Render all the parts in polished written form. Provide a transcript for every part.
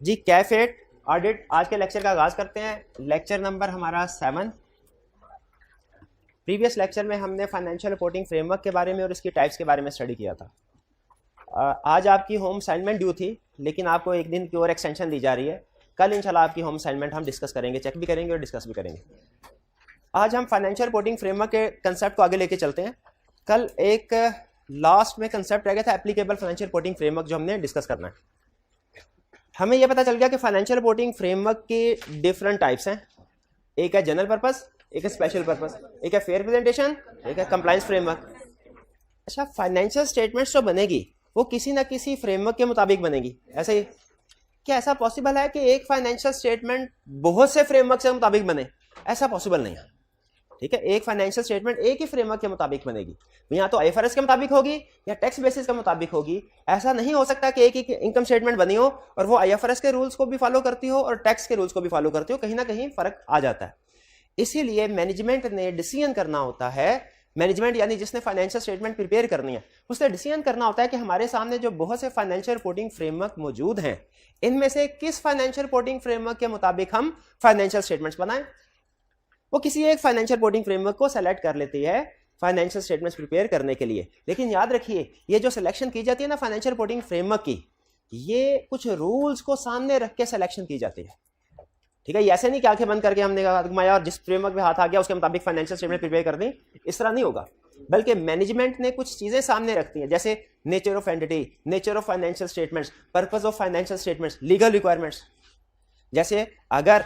जी कैफेट audit आज के lecture का आगाज करते हैं। लेक्चर नंबर हमारा 7। प्रीवियस लेक्चर में हमने फाइनेंशियल रिपोर्टिंग फ्रेमवर्क के बारे में और इसकी टाइप्स के बारे में स्टडी किया था। आज आपकी होम असाइनमेंट ड्यू थी, लेकिन आपको एक दिन की और एक्सटेंशन दी जा रही है। कल इंशाल्लाह आपकी होम असाइनमेंट हम डिस्कस करेंगे, चेक भी करेंगे और डिस्कस भी करेंगे। आज हम फाइनेंशियल रिपोर्टिंग फ्रेमवर्क के कंसेप्ट को आगे लेके चलते हैं। कल एक लास्ट में कंसेप्ट रह गया था एप्लीकेबल फाइनेंशियल रिपोर्टिंग फ्रेमवर्क, जो हमने डिस्कस करना है। हमें यह पता चल गया कि फाइनेंशियल रिपोर्टिंग फ्रेमवर्क के डिफरेंट टाइप्स हैं। एक है जनरल पर्पस, एक है स्पेशल पर्पस, एक है फेयर प्रेजेंटेशन, एक है कंप्लायंस फ्रेमवर्क। अच्छा, फाइनेंशियल स्टेटमेंट्स जो बनेगी वो किसी ना किसी फ्रेमवर्क के मुताबिक बनेगी। ऐसे ही क्या ऐसा पॉसिबल है कि एक फाइनेंशियल स्टेटमेंट बहुत से फ्रेमवर्क के मुताबिक बने? ऐसा पॉसिबल नहीं है। ठीक है, एक फाइनेंशियल स्टेटमेंट एक ही फ्रेमवर्क के मुताबिक बनेगी, या तो आईएफआरएस के मुताबिक होगी या टैक्स बेसिस के मुताबिक होगी। ऐसा नहीं हो सकता कि एक ही इनकम स्टेटमेंट बनी हो और वो आईएफआरएस के रूल्स को भी फॉलो करती हो और टैक्स के रूल्स को भी फॉलो करती हो। कहीं ना कहीं फर्क आ जाता है। इसीलिए मैनेजमेंट ने डिसीजन करना होता है, मैनेजमेंट यानी जिसने फाइनेंशियल स्टेटमेंट प्रिपेयर करनी है, उसने डिसीजन करना होता है कि हमारे सामने जो बहुत से फाइनेंशियल रिपोर्टिंग फ्रेमवर्क मौजूद हैं, इनमें से किस फाइनेंशियल रिपोर्टिंग फ्रेमवर्क के मुताबिक हम फाइनेंशियल स्टेटमेंट्स बनाएं। वो किसी एक फाइनेंशियल रिपोर्टिंग फ्रेमवर्क को सेलेक्ट कर लेती है फाइनेंशियल स्टेटमेंट्स प्रिपेयर करने के लिए। लेकिन याद रखिए, ये जो सिलेक्शन की जाती है ना फाइनेंशियल रिपोर्टिंग फ्रेमवर्क की, ये कुछ रूल्स को सामने रख के सिलेक्शन की जाती है। ठीक है, ऐसे नहीं कि आंखें बंद करके हमने कहा और जिस फ्रेमवर्क में हाथ आ गया उसके मुताबिक फाइनेंशियल स्टेटमेंट प्रिपेयर कर दी, इस तरह नहीं होगा। बल्कि मैनेजमेंट ने कुछ चीजें सामने रखती हैं, जैसे nature of entity, nature of financial statements, purpose of financial statements, legal requirements. जैसे अगर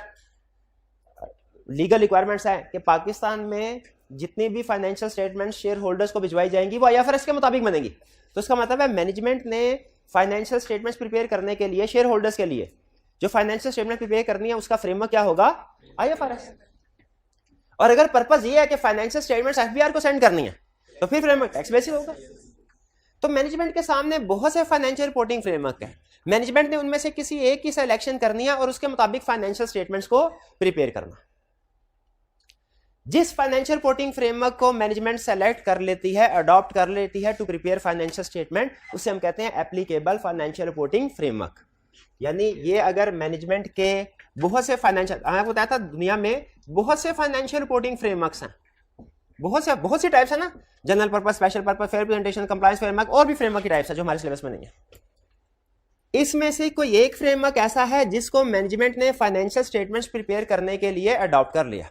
लीगल रिक्वायरमेंट्स है कि पाकिस्तान में जितनी भी फाइनेंशियल स्टेटमेंट शेयर होल्डर्स को भिजवाई जाएंगी वो आईएफआरएस के मुताबिक बनेगी, तो इसका मतलब है मैनेजमेंट ने फाइनेंशियल स्टेटमेंट्स प्रिपेयर करने के लिए शेयर होल्डर्स के लिए जो फाइनेंशियल स्टेटमेंट प्रिपेयर करनी है उसका फ्रेमवर्क क्या होगा? आईएफआरएस। और अगर पर्पस ये है कि फाइनेंशियल स्टेटमेंट्स एफबीआर को सेंड करनी है तो फिर फ्रेमवर्क टैक्स बेसिस होगा। तो मैनेजमेंट के सामने बहुत से फाइनेंशियल रिपोर्टिंग फ्रेमवर्क है, मैनेजमेंट ने उनमें से किसी एक की सिलेक्शन करनी है और उसके मुताबिक फाइनेंशियल स्टेटमेंट्स को प्रिपेयर करना। जिस फाइनेंशियल रिपोर्टिंग फ्रेमवर्क को मैनेजमेंट सेलेक्ट कर लेती है, अडॉप्ट कर लेती है टू प्रिपेयर फाइनेंशियल स्टेटमेंट, उसे हम कहते हैं एप्लीकेबल फाइनेंशियल रिपोर्टिंग फ्रेमवर्क। यानी ये अगर मैनेजमेंट के बहुत से फाइनेंशियल, आपको बताया था दुनिया में बहुत से फाइनेंशियल रिपोर्टिंग फ्रेमवर्क्स हैं, बहुत सी टाइप्स है ना, general purpose, special purpose, fair presentation, compliance framework, और भी फ्रेमवर्क की टाइप्स है जो हमारे सिलेबस में नहीं है। इसमें से कोई एक फ्रेमवर्क ऐसा है जिसको मैनेजमेंट ने फाइनेंशियल स्टेटमेंट्स प्रिपेयर करने के लिए अडॉप्ट कर लिया।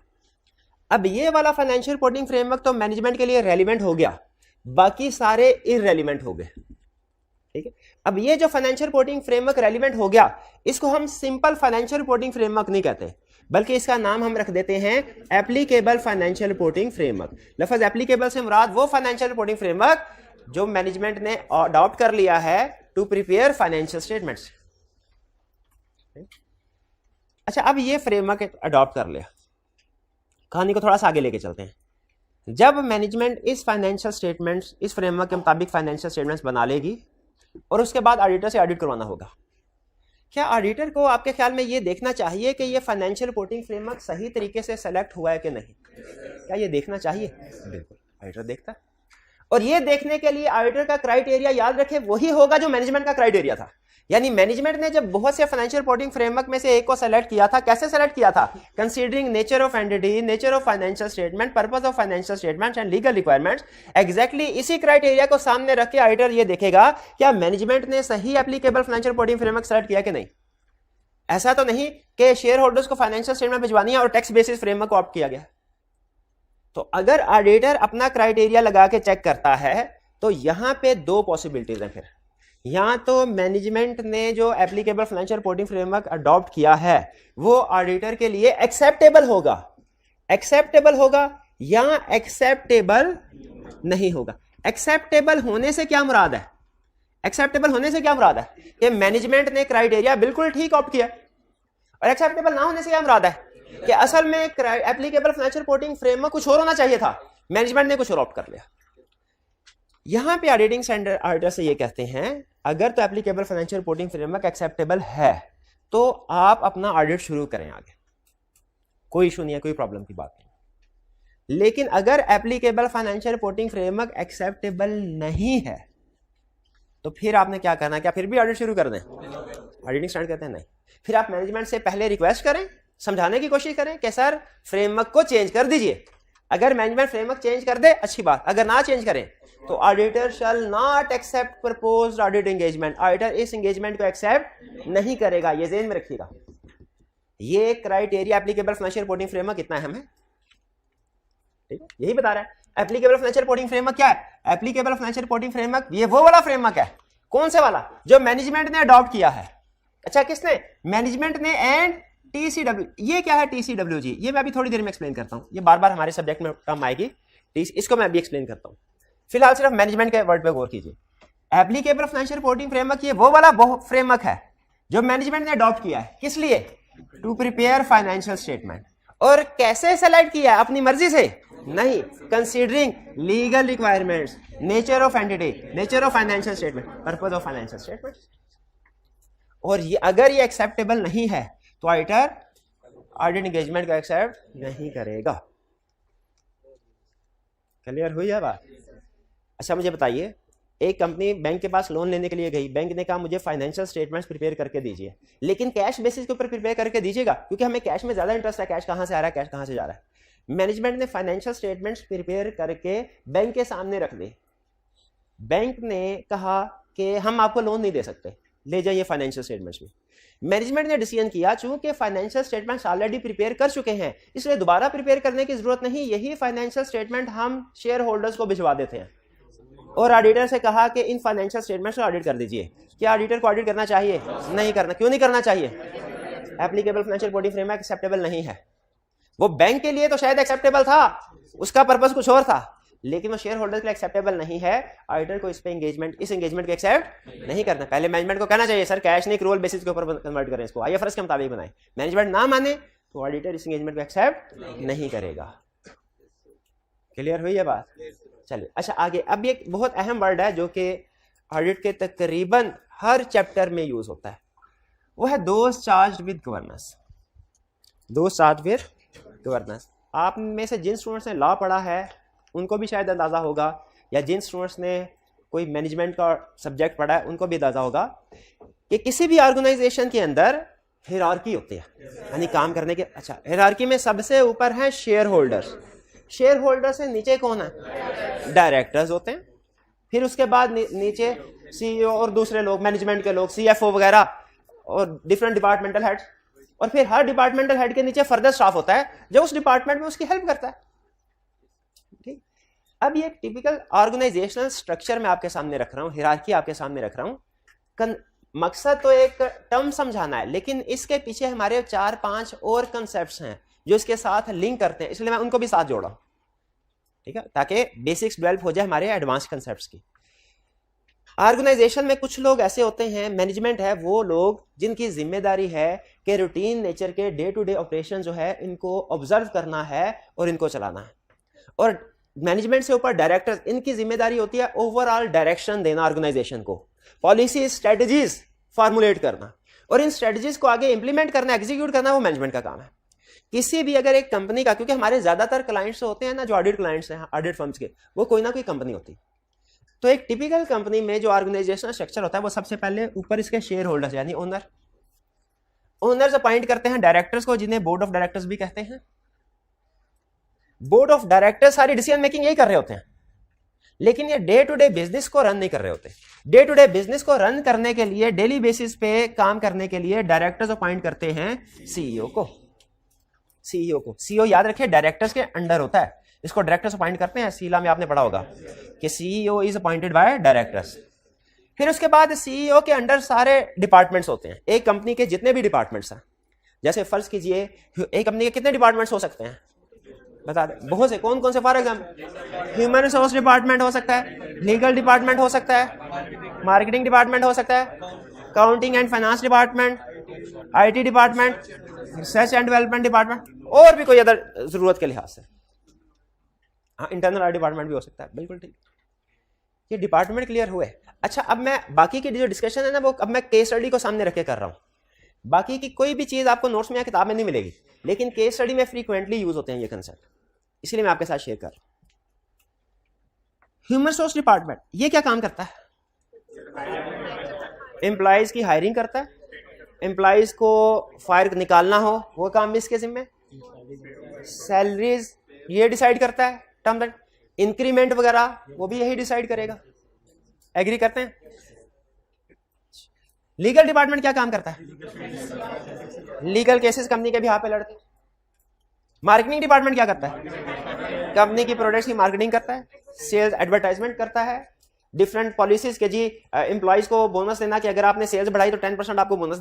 अब ये वाला फाइनेंशियल रिपोर्टिंग फ्रेमवर्क तो मैनेजमेंट के लिए रेलिवेंट हो गया, बाकी सारे इररेलिवेंट हो गए। ठीक है, अब ये जो फाइनेंशियल रिपोर्टिंग फ्रेमवर्क रेलिवेंट हो गया, इसको हम सिंपल फाइनेंशियल रिपोर्टिंग फ्रेमवर्क नहीं कहते, बल्कि इसका नाम हम रख देते हैं एप्लीकेबल फाइनेंशियल रिपोर्टिंग फ्रेमवर्क। लफ्ज एप्लीकेबल से मुराद वो फाइनेंशियल रिपोर्टिंग फ्रेमवर्क जो मैनेजमेंट ने अडॉप्ट कर लिया है टू प्रिपेयर फाइनेंशियल स्टेटमेंट्स। अच्छा, अब ये फ्रेमवर्क अडॉप्ट कर लिया, कहानी को थोड़ा सा आगे लेके चलते हैं। जब मैनेजमेंट इस फाइनेंशियल स्टेटमेंट्स, इस फ्रेमवर्क के मुताबिक फाइनेंशियल स्टेटमेंट्स बना लेगी और उसके बाद ऑडिटर से ऑडिट करवाना होगा, क्या ऑडिटर को आपके ख्याल में ये देखना चाहिए कि ये फाइनेंशियल रिपोर्टिंग फ्रेमवर्क सही तरीके से सेलेक्ट हुआ है कि नहीं? क्या ये देखना चाहिए? बिल्कुल, ऑडिटर देखता है। और ये देखने के लिए ऑडिटर का क्राइटेरिया याद रखे वही होगा जो मैनेजमेंट का क्राइटेरिया था। यानी मैनेजमेंट ने जब बहुत से फाइनेंशियल रिपोर्टिंग फ्रेमवर्क में से एक को सेलेक्ट किया था, कैसे सेलेक्ट किया था? Considering nature of entity, nature of financial statement, purpose of financial statements and legal requirements. Exactly इसी क्राइटेरिया को सामने रख के ऑडिटर ये देखेगा क्या मैनेजमेंट ने सही applicable financial reporting framework select किया कि नहीं। ऐसा तो नहीं कि शेयर होल्डर्स को फाइनेंशियल स्टेटमेंट भिजवानी है और टैक्स बेसिस फ्रेमवर्क को ऑप्ट किया गया। तो अगर ऑडिटर अपना क्राइटेरिया लगा के चेक करता है तो यहां पे दो पॉसिबिलिटीज हैं। फिर या तो मैनेजमेंट ने जो applicable financial reporting framework adopt किया है वो ऑडिटर के लिए एक्सेप्टेबल होगा या एक्सेप्टेबल नहीं होगा। एक्सेप्टेबल होने से क्या मुराद है? एक्सेप्टेबल होने से क्या मुराद है कि मैनेजमेंट ने क्राइटेरिया बिल्कुल ठीक ऑप्ट किया, और एक्सेप्टेबल ना होने से क्या मुराद है कि असल में एप्लीकेबल फाइनेंशियल रिपोर्टिंग फ्रेमवर्क कुछ और होना चाहिए था, मैनेजमेंट ने कुछ और ऑप्ट कर लिया। यहां पे ऑडिटिंग स्टैंडर्ड ऑडिटर से ये कहते हैं अगर तो applicable financial reporting framework acceptable है तो आप अपना ऑडिट शुरू करें आगे, कोई इशू नहीं है, कोई प्रॉब्लम की बात नहीं। लेकिन अगर applicable financial reporting framework acceptable नहीं है तो फिर आपने क्या करना है? क्या फिर भी ऑडिट शुरू कर दें? ऑडिटिंग स्टैंडर्ड कहते हैं नहीं। फिर आप मैनेजमेंट से पहले रिक्वेस्ट करें, समझाने की कोशिश करें कि सर फ्रेमवर्क को चेंज कर दीजिए। अगर मैनेजमेंट फ्रेमवर्क चेंज कर दे अच्छी बात, अगर ना चेंज करें तो auditor shall not accept proposed audit engagement, auditor इस एंगेजमेंट को एक्सेप्ट नहीं करेगा। ये ज़हन में रखिएगा। ये criteria applicable financial reporting framework कितना अहम है, ठीक है, यही बता रहा है। एप्लीकेबल फाइनेंशियल रिपोर्टिंग फ्रेमवर्क क्या है? एप्लीकेबल फाइनेंशियल रिपोर्टिंग फ्रेमवर्क ये वो वाला फ्रेमवर्क है। कौन से वाला? जो मैनेजमेंट ने अडॉप्ट किया है। अच्छा, किसने? मैनेजमेंट ने एंड टीसीडब्ल्यू। ये क्या है टीसीडब्ल्यू जी? ये मैं अभी थोड़ी देर में एक्सप्लेन करता हूं, ये बार बार हमारे सब्जेक्ट में टर्म आएगी, इसको मैं अभी एक्सप्लेन करता हूं। फिलहाल सिर्फ मैनेजमेंट के वर्ड पे गौर कीजिए। एप्लीकेबल फाइनेंशियल रिपोर्टिंग फ्रेमवर्क ये वो वाला फ्रेमवर्क है जो मैनेजमेंट ने अडॉप्ट किया है। किस लिए? To prepare financial statement. और कैसे सेलेक्ट किया है? अपनी मर्जी से नहीं, considering legal requirements, nature of entity, nature of financial statement, purpose of financial statement. और ये अगर ये एक्सेप्टेबल नहीं है तो ऑडिटर ऑडिट एंगेजमेंट को एक्सेप्ट नहीं करेगा। क्लियर हुई है बात? अच्छा, मुझे बताइए, एक कंपनी बैंक के पास लोन लेने के लिए गई, बैंक ने कहा मुझे फाइनेंशियल स्टेटमेंट्स प्रिपेयर करके दीजिए, लेकिन कैश बेसिस के ऊपर प्रिपेयर करके दीजिएगा क्योंकि हमें कैश में ज्यादा इंटरेस्ट है, कैश कहां से आ रहा है, कैश कहां से जा रहा है। मैनेजमेंट ने फाइनेंशियल स्टेटमेंट्स प्रिपेयर करके बैंक के सामने रख दी। बैंक ने कहा कि हम आपको लोन नहीं दे सकते, ले जाइए फाइनेंशियल स्टेटमेंट्स में। मैनेजमेंट ने डिसीजन किया चूंकि फाइनेंशियल स्टेटमेंट्स ऑलरेडी प्रिपेयर कर चुके हैं इसलिए दोबारा प्रिपेयर करने की जरूरत नहीं, यही फाइनेंशियल स्टेटमेंट हम शेयर होल्डर्स को भिजवा देते हैं। और ऑडिटर से कहा कि इन फाइनेंशियल स्टेटमेंट्स को ऑडिट कर दीजिए। क्या ऑडिटर को ऑडिट करना चाहिए? नहीं करना। क्यों नहीं करना चाहिए? Applicable financial reporting framework acceptable नहीं है। वो बैंक के लिए तो शायद एक्सेप्टेबल था, उसका पर्पस कुछ और था, लेकिन वो शेयर होल्डर के लिए एक्सेप्टेबल नहीं है। ऑडिटर को इस पे एंगेजमेंट, इस एंगेजमेंट को एक्सेप्ट नहीं करना। पहले मैनेजमेंट को कहना चाहिए सर कैश नहीं, एक्रूअल बेसिस के ऊपर कन्वर्ट करें इसको, आईएफआरएस के मुताबिक बनाए। मैनेजमेंट ना माने तो ऑडिटर इस एंगेजमेंट को एक्सेप्ट नहीं करेगा। क्लियर हुई है बात? चलिए, अच्छा आगे। अब एक बहुत अहम वर्ड है जो कि ऑडिट के तकरीबन हर चैप्टर में यूज होता है, वो है those charged with governance. Those charged with governance. आप में से जिन स्टूडेंट्स ने लॉ पढ़ा है उनको भी शायद अंदाजा होगा, या जिन स्टूडेंट्स ने कोई मैनेजमेंट का सब्जेक्ट पढ़ा है उनको भी अंदाजा होगा कि किसी भी ऑर्गेनाइजेशन के अंदर हियरार्की होती है, यानी काम करने के। अच्छा, हियरार्की में सबसे ऊपर है शेयर होल्डर्स। शेयर होल्डर से नीचे कौन है? डायरेक्टर्स होते हैं। फिर उसके बाद नीचे सीईओ और दूसरे लोग, मैनेजमेंट के लोग, सीएफओ वगैरह और डिफरेंट डिपार्टमेंटल हेड्स। और फिर हर डिपार्टमेंटल हेड के नीचे फर्दर स्टाफ होता है जो उस डिपार्टमेंट में उसकी हेल्प करता है। ठीक, अब ये टिपिकल ऑर्गेनाइजेशनल स्ट्रक्चर मैं आपके सामने रख रहा हूँ, हियरार्की आपके सामने रख रहा हूँ। मकसद तो एक टर्म समझाना है, लेकिन इसके पीछे हमारे 4-5 और कंसेप्ट्स हैं जो इसके साथ लिंक करते हैं, इसलिए मैं उनको भी साथ जोड़ा, ठीक है, ताकि बेसिक्स डेवलप हो जाए हमारे एडवांस कंसेप्ट्स की। ऑर्गेनाइजेशन में कुछ लोग ऐसे होते हैं, मैनेजमेंट है वो लोग जिनकी जिम्मेदारी है कि रूटीन नेचर के डे टू डे ऑपरेशन जो है इनको ऑब्जर्व करना है और इनको चलाना है। और मैनेजमेंट से ऊपर डायरेक्टर्स, इनकी जिम्मेदारी होती है ओवरऑल डायरेक्शन देना ऑर्गेनाइजेशन को, पॉलिसी स्ट्रेटजीज फॉर्मुलेट करना, और इन स्ट्रेटजीज को आगे इंप्लीमेंट करना, एग्जीक्यूट करना वो मैनेजमेंट का काम है। किसी भी अगर एक कंपनी का, क्योंकि हमारे ज्यादातर क्लाइंट्स होते हैं ना जो ऑडिट क्लाइंट्स हैं, ऑडिट फर्म्स के, वो कोई ना कोई कंपनी होती। तो एक टिपिकल कंपनी में जो ऑर्गेनाइजेशनल स्ट्रक्चर होता है वो सबसे पहले ऊपर इसके शेयर होल्डर्स यानी ओनर्स अपॉइंट करते हैं डायरेक्टर्स को, जिन्हें बोर्ड ऑफ डायरेक्टर्स भी कहते हैं। बोर्ड ऑफ डायरेक्टर्स सारी डिसीजन मेकिंग यही कर रहे होते हैं, लेकिन ये डे टू डे बिजनेस को रन नहीं कर रहे होते। डे टू डे बिजनेस को रन करने के लिए, डेली बेसिस पे काम करने के लिए डायरेक्टर्स अपॉइंट करते हैं सीईओ को। सीईओ याद रखिए डायरेक्टर्स के अंडर होता है, इसको डायरेक्टर्स अपॉइंट करते हैं। सीला में आपने पढ़ा होगा कि CEO is appointed by directors. फिर उसके बाद सीईओ के अंडर सारे डिपार्टमेंट्स होते हैं, एक कंपनी के जितने भी डिपार्टमेंट्स हैं। जैसे फर्ज कीजिए एक कंपनी के कितने डिपार्टमेंट्स हो सकते हैं, बता दें। बहुत से, कौन कौन से? For example human resource department हो सकता है, लीगल डिपार्टमेंट हो सकता है, मार्केटिंग डिपार्टमेंट हो सकता है, accounting and finance department, IT department, research and development department, और भी कोई अदर जरूरत के लिहाज से। हाँ, इंटरनल ऑडिट डिपार्टमेंट भी हो सकता है। बिल्कुल ठीक, ये डिपार्टमेंट क्लियर हुए। अच्छा, अब मैं बाकी की जो डिस्कशन है ना वो अब मैं केस स्टडी को सामने रख के कर रहा हूँ। बाकी की कोई भी चीज आपको नोट्स में या किताब में नहीं मिलेगी, लेकिन केस स्टडी में फ्रीक्वेंटली यूज होते हैं ये कंसेप्ट, इसलिए मैं आपके साथ शेयर कर रहा हूं। ह्यूमन रिसोर्स डिपार्टमेंट ये क्या काम करता है? एम्प्लॉयज की हायरिंग करता है, एम्प्लॉयज को फायर निकालना हो वो काम भी इसके जिम्मे। सैलरीज ये डिसाइड करता है, टर्म रेंट, इंक्रीमेंट वगैरह वो भी यही डिसाइड करेगा। एग्री करते हैं? लीगल डिपार्टमेंट क्या काम करता है? लीगल केसेस कंपनी के बिहाफ पे लड़ते हैं। मार्केटिंग डिपार्टमेंट क्या करता है? कंपनी की प्रोडक्ट्स की मार्केटिंग करता है, सेल्स एडवर्टाइजमेंट करता है, डिफरेंट पॉलिसीज के जी एम्प्लॉयज को बोनस देना कि अगर आपने सेल्स बढ़ाई तो 10% आपको बोनस,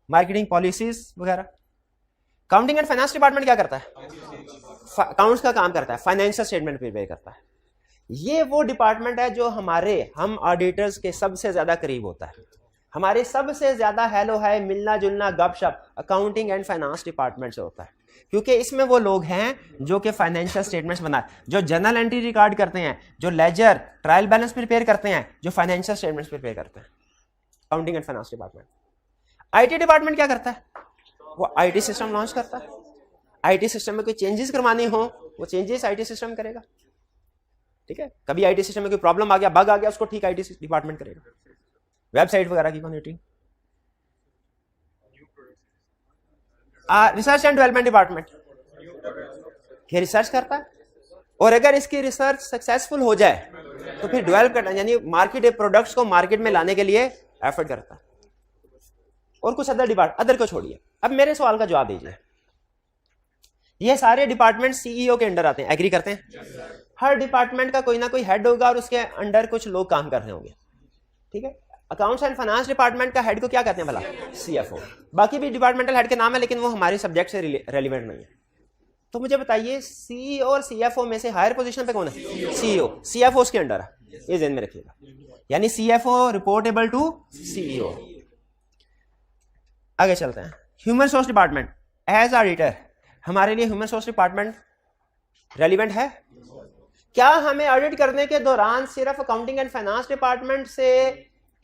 मार्केटिंग पॉलिसीज वगैरह। काउंटिंग एंड फाइनेंस डिपार्टमेंट क्या करता है? अकाउंट्स का काम करता है, फाइनेंशियल स्टेटमेंट प्रिपेयर करता है। ये वो डिपार्टमेंट है जो हम ऑडिटर्स के सबसे ज्यादा करीब होता है। हमारे सबसे ज्यादा हेलो हाय मिलना जुलना गपशप अकाउंटिंग एंड फाइनेंस डिपार्टमेंट से होता है, क्योंकि इसमें वो लोग हैं जो कि फाइनेंशियल स्टेटमेंट्स बनाए, जो जर्नल एंट्री रिकॉर्ड करते हैं, जो लेजर ट्रायल बैलेंस प्रिपेयर करते हैं, जो फाइनेंशियल स्टेटमेंट्स प्रिपेयर करते हैं। Accounting and finance department. IT department क्या करता है? वो आईटी सिस्टम लॉन्च करता है। आईटी सिस्टम में कोई चेंजेस करवाने हो वो चेंजेस आईटी सिस्टम करेगा। ठीक है, कभी आईटी सिस्टम में कोई प्रॉब्लम आ गया, बग आ गया, उसको ठीक आईटी डिपार्टमेंट करेगा। वेबसाइट वगैरह की monitoring. Research and development department ये रिसर्च करता है, और अगर इसकी रिसर्च सक्सेसफुल हो जाए तो फिर डेवलप करना, यानी मार्केट प्रोडक्ट्स को मार्केट में लाने के लिए एफर्ट करता है। और कुछ अदर को छोड़िए, अब मेरे सवाल का जवाब दीजिए। ये सारे डिपार्टमेंट सीईओ के अंडर आते हैं, एग्री करते हैं? हर डिपार्टमेंट का कोई ना कोई हेड होगा और उसके अंडर कुछ लोग काम कर रहे होंगे। ठीक है, अकाउंट्स एंड फाइनेंस डिपार्टमेंट का हेड को क्या कहते हैं भला? सीएफओ। बाकी भी डिपार्टमेंटल हेड के नाम है, लेकिन वो हमारे सब्जेक्ट से रेलिवेंट नहीं है। तो मुझे बताइए, सीईओ और सीएफओ में से हायर पोजीशन पे कौन है? सीईओ। सीएफओ उसके अंडर है, ये ध्यान में रखिएगा, यानी सीएफओ रिपोर्टेबल टू सीईओ। आगे चलते हैं। Human source department. As auditor हमारे लिए ह्यूमन सोर्स डिपार्टमेंट रेलिवेंट है क्या? हमें ऑडिट करने के दौरान सिर्फ अकाउंटिंग एंड फाइनेंस डिपार्टमेंट से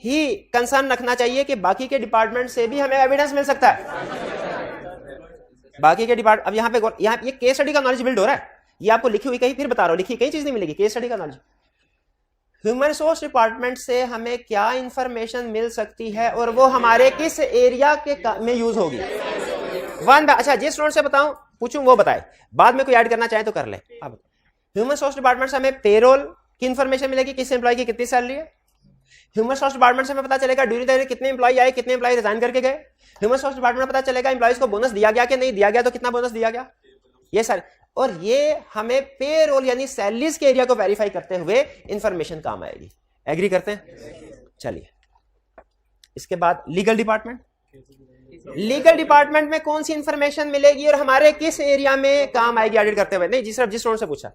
ही कंसर्न रखना चाहिए कि बाकी के डिपार्टमेंट से भी हमें एविडेंस मिल सकता है? बाकी के डिपार्टमेंट, अब यहाँ ये केस स्टडी का नॉलेज बिल्ड हो रहा है, ये आपको लिखी हुई कहीं, फिर बता रहा हूं, लिखी कहीं चीज नहीं मिलेगी, केस स्टडी का नॉलेज। ह्यूमन सोर्स डिपार्टमेंट से हमें क्या इंफॉर्मेशन मिल सकती है और वो हमारे किस एरिया के में यूज होगी? अच्छा, जिस स्टूडेंट से बताऊं पूछूं वो बताए, बाद में कोई ऐड करना चाहे तो कर ले। अब ह्यूमन सोर्स डिपार्टमेंट से हमें पेरोल की इंफॉर्मेशन मिलेगी, किस एम्प्लॉय की कितनी सैलरी है। ह्यूमन सोर्स डिपार्टमेंट से हमें पता चलेगा ड्यूरिंग द ईयर कितने एम्प्लॉय आए, कितने एम्प्लॉय रिजाइन करके गए। ह्यूमन सोर्स डिपार्टमेंट में पता चलेगा एम्प्लॉयज को बोनस दिया गया कि नहीं दिया गया, तो कितना बोनस दिया गया, ये सारे। और ये हमें पेरोल यानी सैलरीज के एरिया को वेरीफाई करते हुए इंफॉर्मेशन काम आएगी। एग्री करते हैं? चलिए, इसके बाद लीगल डिपार्टमेंट। लीगल डिपार्टमेंट में कौन सी इंफॉर्मेशन मिलेगी और हमारे किस एरिया में काम आएगी ऑडिट करते हुए? नहीं, जिस स्टूडेंट से पूछा।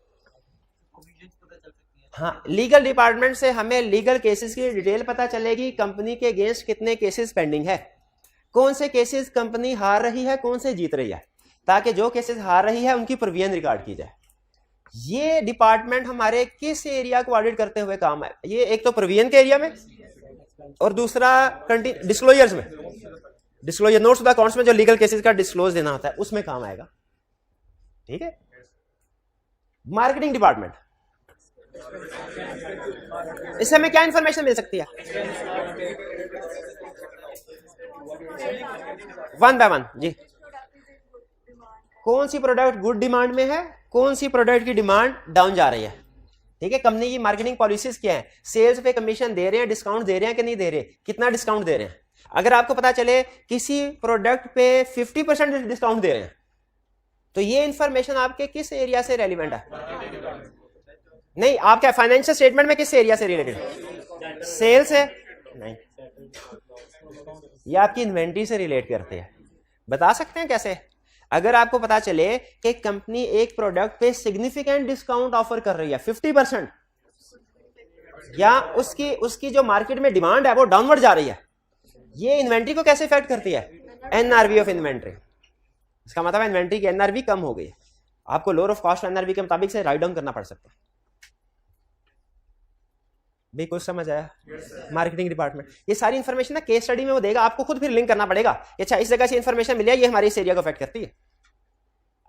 हाँ, लीगल डिपार्टमेंट से हमें लीगल केसेस की डिटेल पता चलेगी, कंपनी के अगेंस्ट कितने केसेस पेंडिंग है, कौन से केसेस कंपनी हार रही है, कौन से जीत रही है, ताकि जो केसेस हार रही है उनकी प्रोविजन रिकॉर्ड की जाए। ये डिपार्टमेंट हमारे किस एरिया को ऑडिट करते हुए काम है? ये एक तो प्रोविजन के एरिया में और दूसरा डिस्क्लोजर्स में, disclosure notes to the accounts में जो लीगल केसेस का डिस्क्लोज देना होता है उसमें काम आएगा। ठीक है। मार्केटिंग डिपार्टमेंट, इससे हमें क्या इंफॉर्मेशन मिल सकती है? वन बाय वन जी। कौन सी प्रोडक्ट गुड डिमांड में है, कौन सी प्रोडक्ट की डिमांड डाउन जा रही है। ठीक है, कंपनी की मार्केटिंग पॉलिसीज क्या है, सेल्स पे कमीशन दे रहे हैं, डिस्काउंट दे रहे हैं कि नहीं दे रहे, कितना डिस्काउंट दे रहे हैं। अगर आपको पता चले किसी प्रोडक्ट पे 50% डिस्काउंट दे रहे हैं, तो ये इंफॉर्मेशन आपके किस एरिया से रेलिवेंट है? नहीं, आपका फाइनेंशियल स्टेटमेंट में किस एरिया से रिलेटेड है? सेल्स है? नहीं, ये आपकी इन्वेंट्री से रिलेट करते हैं। बता सकते हैं कैसे? अगर आपको पता चले कि कंपनी एक प्रोडक्ट पे सिग्निफिकेंट डिस्काउंट ऑफर कर रही है 50%, या उसकी जो मार्केट में डिमांड है वो डाउनवर्ड जा रही है, ये इन्वेंट्री को कैसे इफेक्ट करती है? NRV of inventory. इसका मतलब है इन्वेंट्री की एनआरवी कम हो गई, आपको लोअर ऑफ कॉस्ट एनआरवी के मुताबिक से राइट डाउन करना पड़ सकता है। भी कुछ समझ आया? मार्केटिंग डिपार्टमेंट, ये सारी इंफॉर्मेशन ना केस स्टडी में वो देगा, आपको खुद फिर लिंक करना पड़ेगा। अच्छा, इस जगह से इंफॉर्मेशन मिली है, ये हमारी इस एरिया को अफेक्ट करती है।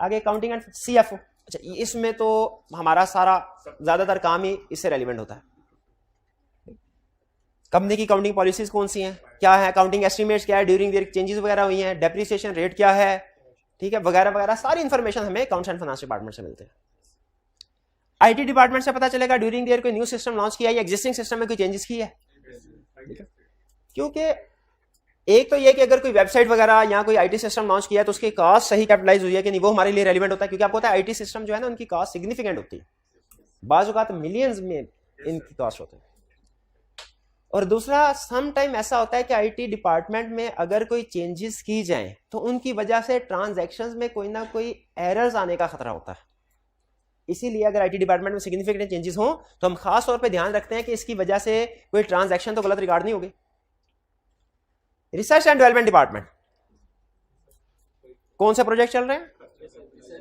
आगे अकाउंटिंग एंड सीएफओ। अच्छा, इसमें तो हमारा सारा ज्यादातर काम ही इससे रेलिवेंट होता है। कंपनी की अकाउंटिंग पॉलिसीज कौन सी हैं, क्या है, अकाउंटिंग एस्टिमेट्स क्या है, ड्यूरिंग द चेंजेस वगैरह हुई हैं, डेप्रिसिएशन रेट क्या है, ठीक है, वगैरह वगैरह सारी इंफॉर्मेशन हमें अकाउंट्स एंड फाइनेंस डिपार्टमेंट से मिलते हैं। आईटी डिपार्टमेंट से पता चलेगा ड्यूरिंग द ईयर कोई न्यू सिस्टम लॉन्च किया या एग्जिस्टिंग सिस्टम में कोई चेंजेस की है। क्योंकि एक तो ये कि अगर कोई वेबसाइट वगैरह या कोई आईटी सिस्टम लॉन्च किया तो उसकी कॉस्ट सही कैपिटलाइज हुई है कि नहीं, वो हमारे लिए रेलिवेंट होता है, क्योंकि आपको पता है आईटी सिस्टम जो है ना उनकी कॉस्ट सिग्निफिकेंट होती है, बाज़ औक़ात मिलियंस में इनकी कॉस्ट होती है। और दूसरा सम टाइम ऐसा होता है कि आईटी डिपार्टमेंट में अगर कोई चेंजेस की जाएं तो उनकी वजह से ट्रांजैक्शंस में कोई ना कोई एरर्स आने का खतरा होता है। इसीलिए अगर आईटी डिपार्टमेंट में सिग्निफिकेंट चेंजेस हो तो हम खास तौर पे ध्यान रखते हैं कि इसकी वजह से कोई ट्रांजैक्शन तो गलत रिकॉर्ड नहीं होगी। रिसर्च एंड डेवलपमेंट डिपार्टमेंट, कौन से प्रोजेक्ट चल रहे हैं,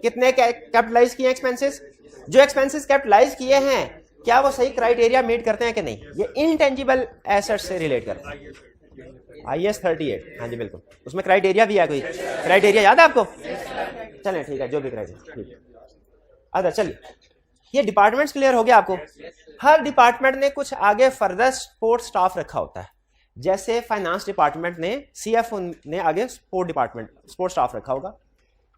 कितने कैपिटलाइज किए एक्सपेंसेस, जो एक्सपेंसेस कैपिटलाइज किए हैं क्या वो सही क्राइटेरिया मीट करते हैं कि नहीं, ये इनटेंजिबल एसेट्स से रिलेट करते हैं। IAS 38, हाँ जी बिल्कुल, उसमें क्राइटेरिया भी है, कोई क्राइटेरिया याद है आपको, चलें ठीक है, जो भी क्राइटेरिया ठीक है। अच्छा चलिए, ये डिपार्टमेंट्स क्लियर हो गया आपको। हर डिपार्टमेंट ने कुछ आगे फर्दर सपोर्ट स्टाफ रखा होता है, जैसे फाइनेंस डिपार्टमेंट ने CFO ने आगे सपोर्ट स्टाफ रखा होगा।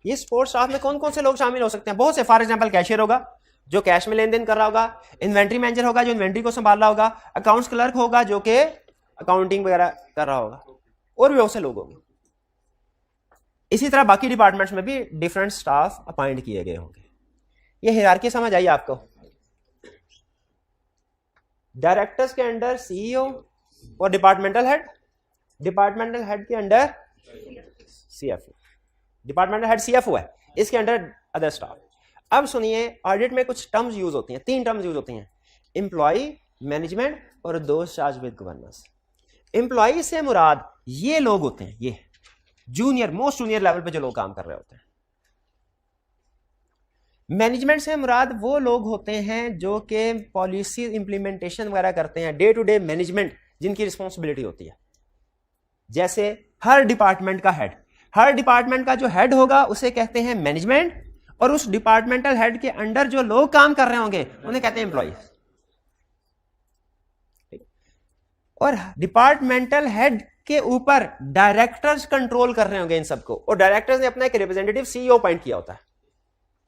ये सपोर्ट स्टाफ में कौन कौन से लोग शामिल हो सकते हैं, बहुत से, फॉर एग्जांपल कैशियर होगा जो कैश में लेन देन कर रहा होगा, इन्वेंट्री मैनेजर होगा जो इन्वेंट्री को संभाल रहा होगा, अकाउंट्स क्लर्क होगा जो कि अकाउंटिंग वगैरह कर रहा होगा, और भी बहुत से लोग होंगे। इसी तरह बाकी डिपार्टमेंट्स में भी डिफरेंट स्टाफ अपॉइंट किए गए होंगे। ये हियरार्की समझ आई आपको। डायरेक्टर्स के अंडर CEO और डिपार्टमेंटल हेड के under CFO, departmental head CFO है, इसके अंडर अदर स्टाफ। अब सुनिए, ऑडिट में कुछ टर्म्स यूज होती हैं, 3 टर्म्स यूज होती हैं, एम्प्लॉय, मैनेजमेंट और those charged with governance. Employ से मुराद ये लोग होते हैं, ये जूनियर, मोस्ट जूनियर लेवल पे जो लोग काम कर रहे होते हैं। मैनेजमेंट से मुराद वो लोग होते हैं जो कि पॉलिसी इंप्लीमेंटेशन वगैरह करते हैं, डे टू डे मैनेजमेंट जिनकी रिस्पॉन्सिबिलिटी होती है। जैसे हर डिपार्टमेंट का जो हेड होगा उसे कहते हैं मैनेजमेंट, और उस डिपार्टमेंटल हेड के अंडर जो लोग काम कर रहे होंगे उन्हें कहते हैं एम्प्लॉय। और डिपार्टमेंटल हेड के ऊपर डायरेक्टर्स कंट्रोल कर रहे होंगे इन सबको, और डायरेक्टर्स ने अपना एक रिप्रेजेंटेटिव CEO अपॉइंट किया होता है,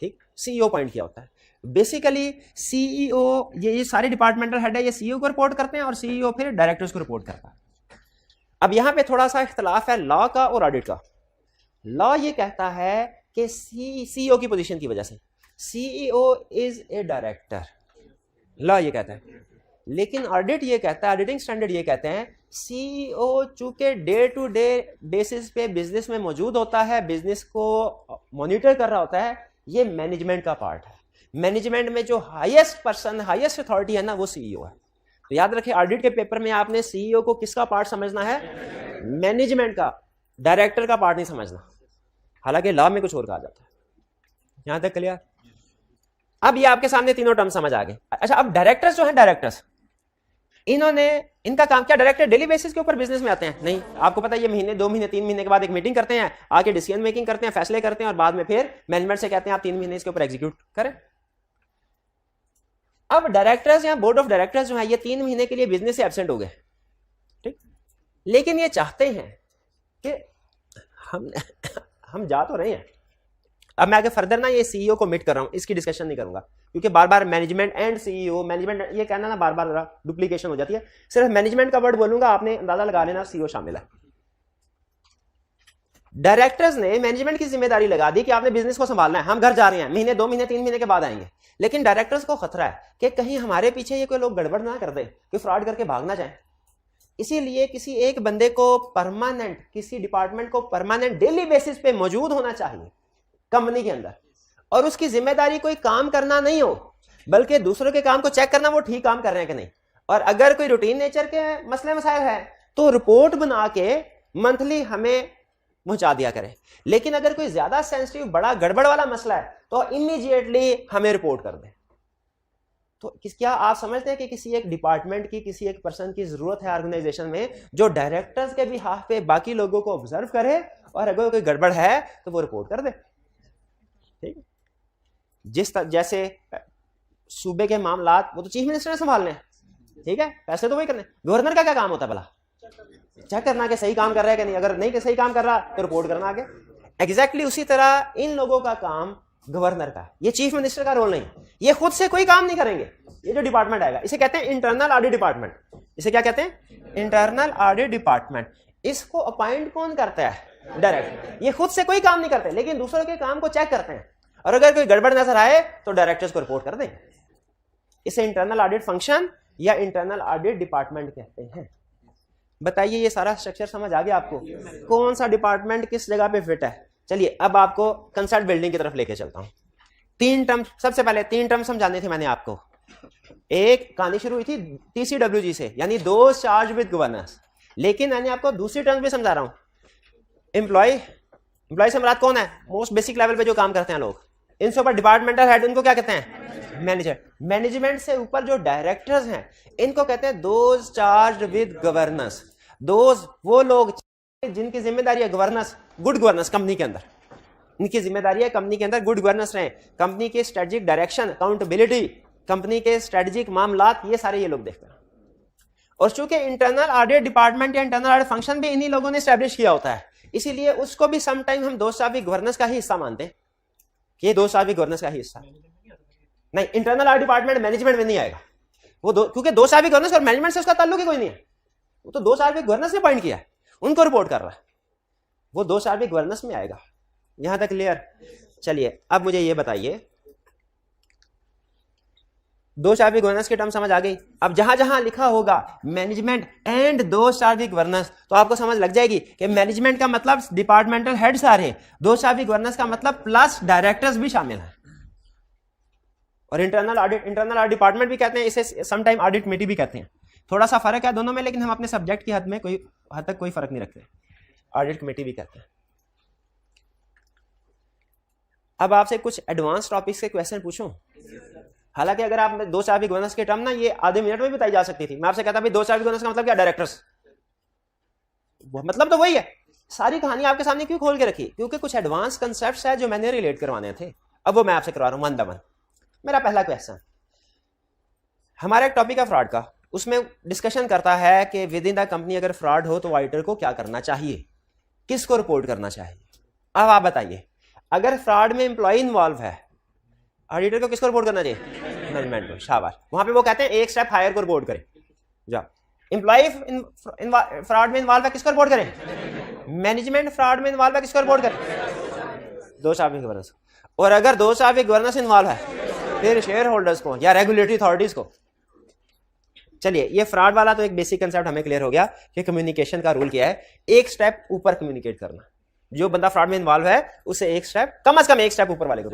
ठीक, CEO अपॉइंट किया होता है। बेसिकली CEO, ये सारे डिपार्टमेंटल हेड है, ये CEO को रिपोर्ट करते हैं और CEO फिर डायरेक्टर्स को रिपोर्ट करता है। अब यहां पे थोड़ा सा इख्तलाफ है लॉ का और ऑडिट का। लॉ ये कहता है कि CEO की पोजीशन की वजह से CEO is a director, law ये कहता है। लेकिन ऑडिट ये कहता है, ऑडिटिंग स्टैंडर्ड ये कहते हैं CEO चूंकि डे टू डे बेसिस पे बिजनेस में मौजूद होता है, बिजनेस को मॉनिटर कर रहा होता है, ये मैनेजमेंट का पार्ट है। मैनेजमेंट में जो हाईएस्ट पर्सन, हाईएस्ट अथॉरिटी है ना, वो CEO है। तो याद रखिए, ऑडिट के पेपर में आपने CEO को किसका पार्ट समझना है, मैनेजमेंट का, डायरेक्टर का पार्ट नहीं समझना। हालांकि लॉ में कुछ और कहा जाता है। यहां तक क्लियर। अब ये आपके सामने तीनों टर्म समझ आ गए। अच्छा, अब डायरेक्टर्स जो हैं, डायरेक्टर्स इनका काम क्या, डायरेक्टर डेली बेसिस के ऊपर बिजनेस में आते हैं? नहीं, आपको पता है ये महीने, 2 महीने, 3 महीने के बाद एक मीटिंग करते हैं, आके डिसीजन मेकिंग करते हैं, फैसले करते हैं, और बाद में फिर मैनेजमेंट से कहते हैं आप 3 महीने इसके ऊपर एग्जीक्यूट करें। अब डायरेक्टर्स या बोर्ड ऑफ डायरेक्टर्स जो है ये 3 महीने के लिए बिजनेस से एब्सेंट हो गए, ठीक, लेकिन ये चाहते हैं कि हम जा तो रहे हैं। अब मैं आगे फर्दर ना ये CEO को मीट कर रहा हूं, इसकी डिस्कशन नहीं करूंगा, क्योंकि बार बार मैनेजमेंट एंड CEO, मैनेजमेंट ये कहना ना बार बार डुप्लीकेशन हो जाती है। सिर्फ मैनेजमेंट का वर्ड बोलूंगा, आपने अंदाजा लगा लेना CEO शामिल है। डायरेक्टर्स ने मैनेजमेंट की जिम्मेदारी लगा दी कि आपने बिजनेस को संभालना है, हम घर जा रहे हैं, महीने, 2 महीने, 3 महीने के बाद आएंगे। लेकिन डायरेक्टर्स को खतरा है कि कहीं हमारे पीछे ये कोई लोग गड़बड़ ना कर दे, कोई फ्रॉड करके भाग ना जाए। इसीलिए किसी एक बंदे को परमानेंट, किसी डिपार्टमेंट को परमानेंट डेली बेसिस पे मौजूद होना चाहिए कंपनी के अंदर, और उसकी जिम्मेदारी कोई काम करना नहीं हो, बल्कि दूसरों के काम को चेक करना वो ठीक काम कर रहे हैं कि नहीं। और अगर कोई रूटीन नेचर के मसले मसाइल है तो रिपोर्ट बना के मंथली हमें पहुंचा दिया करें। लेकिन अगर कोई ज्यादा सेंसिटिव, बड़ा गड़बड़ वाला मसला है तो इमीडिएटली हमें रिपोर्ट कर दे। तो क्या आप समझते हैं कि किसी एक डिपार्टमेंट की, किसी एक पर्सन की जरूरत है ऑर्गेनाइजेशन में जो डायरेक्टर्स के भी हाथ पे बाकी लोगों को ऑब्जर्व करे, और अगर कोई गड़बड़ है तो वो रिपोर्ट कर दे, ठीक। जैसे सूबे के मामलात वो तो चीफ मिनिस्टर ने संभालने हैं, ठीक है, फैसले तो वही करने। गवर्नर का क्या काम होता है भला? चेक करना कि सही काम कर रहा है कि नहीं, अगर नहीं कि सही काम कर रहा तो रिपोर्ट करना आगे। एग्जैक्टली उसी तरह इन लोगों का काम गवर्नर का, ये चीफ मिनिस्टर का रोल नहीं, ये खुद से कोई काम नहीं करेंगे। ये जो डिपार्टमेंट आएगा इसे कहते हैं इंटरनल ऑडिट डिपार्टमेंट। इसे क्या कहते हैं? Internal audit department. इसको अपॉइंट कौन करता है? डायरेक्टर। ये खुद से कोई काम नहीं करते, लेकिन दूसरों के काम को चेक करते हैं, और अगर कोई गड़बड़ नजर आए तो डायरेक्टर्स को रिपोर्ट कर देंगे। इसे इंटरनल ऑडिट फंक्शन या इंटरनल ऑडिट डिपार्टमेंट कहते हैं। बताइए ये सारा स्ट्रक्चर समझ आ गया आपको? कौन सा डिपार्टमेंट किस जगह पे फिट है? चलिए अब आपको कंसल्ट बिल्डिंग की तरफ लेके चलता हूं। 3 टर्म, सबसे पहले 3 टर्म समझाने थे मैंने आपको। एक कहानी शुरू हुई थी TCWG से, यानी दोज चार्ज विद गवर्नेंस, लेकिन मैंने आपको दूसरी टर्म भी समझा रहा हूं। एम्प्लॉय से मुराद कौन है? मोस्ट बेसिक लेवल पे जो काम करते हैं लोग। इनसे ऊपर डिपार्टमेंटल हेड, उनको क्या कहते हैं? मैनेजर। मैनेजमेंट से ऊपर जो डायरेक्टर्स हैं इनको कहते हैं those charged with governance. Those वो लोग जिनकी जिम्मेदारी है गवर्नेंस, गुड गवर्नेंस कंपनी के अंदर। इनकी जिम्मेदारी है कंपनी के अंदर गुड गवर्नेंस रहे, कंपनी के स्ट्रेटेजिक डायरेक्शन, अकाउंटेबिलिटी, कंपनी के स्ट्रेटेजिक मामलात, ये सारे ये लोग देखते हैं। और चूंकि इंटरनल ऑडिट डिपार्टमेंट या इंटरनल ऑडिट फंक्शन भी इन्हीं लोगों ने एस्टैब्लिश किया होता है, इसीलिए उसको भी समटाइम हम दोस्त साहब गवर्नेंस का ही हिस्सा मानते हैं। ये दोस्त साहब गवर्नेंस का ही हिस्सा नहीं, इंटरनल ऑडिट डिपार्टमेंट मैनेजमेंट में नहीं आएगा वो क्योंकि दोस्त साहब गवर्नेंस और मैनेजमेंट से उसका ताल्लुक ही कोई नहीं है। वो तो दोस्त साहब गवर्नेंस ने अपॉइंट किया है, उनको रिपोर्ट कर रहा है, वो दोस्त साहब गवर्नेंस में आएगा। यहां तक क्लियर? चलिए अब मुझे ये बताइए, दो शार्विक गवर्नेंस की टर्म समझ आ गई। अब जहां जहां लिखा होगा मैनेजमेंट एंड दो शार्विक गवर्नेंस, तो आपको समझ लग जाएगी कि मैनेजमेंट का मतलब डिपार्टमेंटल हेड सारे, दो शार्विक गवर्नेंस का मतलब प्लस डायरेक्टर्स भी शामिल हैं। और इंटरनल ऑडिट डिपार्टमेंट भी कहते हैं, इसे समटाइम ऑडिट कमेटी भी कहते हैं। थोड़ा सा फर्क है दोनों में, लेकिन हम अपने सब्जेक्ट की हद तक कोई फर्क नहीं रखते। ऑडिट कमेटी भी कहते हैं। अब आपसे कुछ एडवांस टॉपिक्स के क्वेश्चन पूछूं। हालांकि अगर आप दो शार्विक गवर्नेंस के टर्म ना ये आधे मिनट में बताई जा सकती थी। मैं आपसे कहता भाई दो शार्विक गवर्नेंस का मतलब क्या? डायरेक्टर्स। मतलब तो वही है। सारी कहानी आपके सामने क्यों खोल के रखी? क्योंकि कुछ एडवांस कंसेप्ट्स है जो मैंने रिलेट करवाने थे, अब वो मैं आपसे करवा रहा हूं वन बाय वन। मेरा पहला क्वेश्चन, हमारा एक टॉपिक है फ्रॉड का, उसमें डिस्कशन करता है कि विद इन द कंपनी अगर फ्रॉड हो तो ऑडिटर को क्या करना चाहिए, किसको रिपोर्ट करना चाहिए। अब आप बताइए, अगर फ्रॉड में एम्प्लॉय इन्वॉल्व है, ऑडिटर को किसको रिपोर्ट करना चाहिए? मैनेजमेंट को। शाबाश। वहां पे वो कहते हैं एक स्टेप हायर को रिपोर्ट करें। जाओ, एम्प्लॉय फ्रॉड में इन्वॉल्व है, किसको रिपोर्ट करें? मैनेजमेंट फ्रॉड में इन्वॉल्व है, किसको रिपोर्ट करें? दो शार्विक गवर्नेंस। और अगर दो शार्विक गवर्नेंस इन्वॉल्व है फिर शेयर होल्डर्स को या रेगुलेटरी अथॉरिटीज को। चलिए, ये फ्रॉड वाला तो एक बेसिक कंसेप्ट हमें क्लियर हो गया कि कम्युनिकेशन का रूल क्या है, एक स्टेप ऊपर कम्युनिकेट करना। जो बंदा फ्रॉड में इन्वॉल्व है उसे एक स्टेप, कम से कम एक स्टेप ऊपर वाले को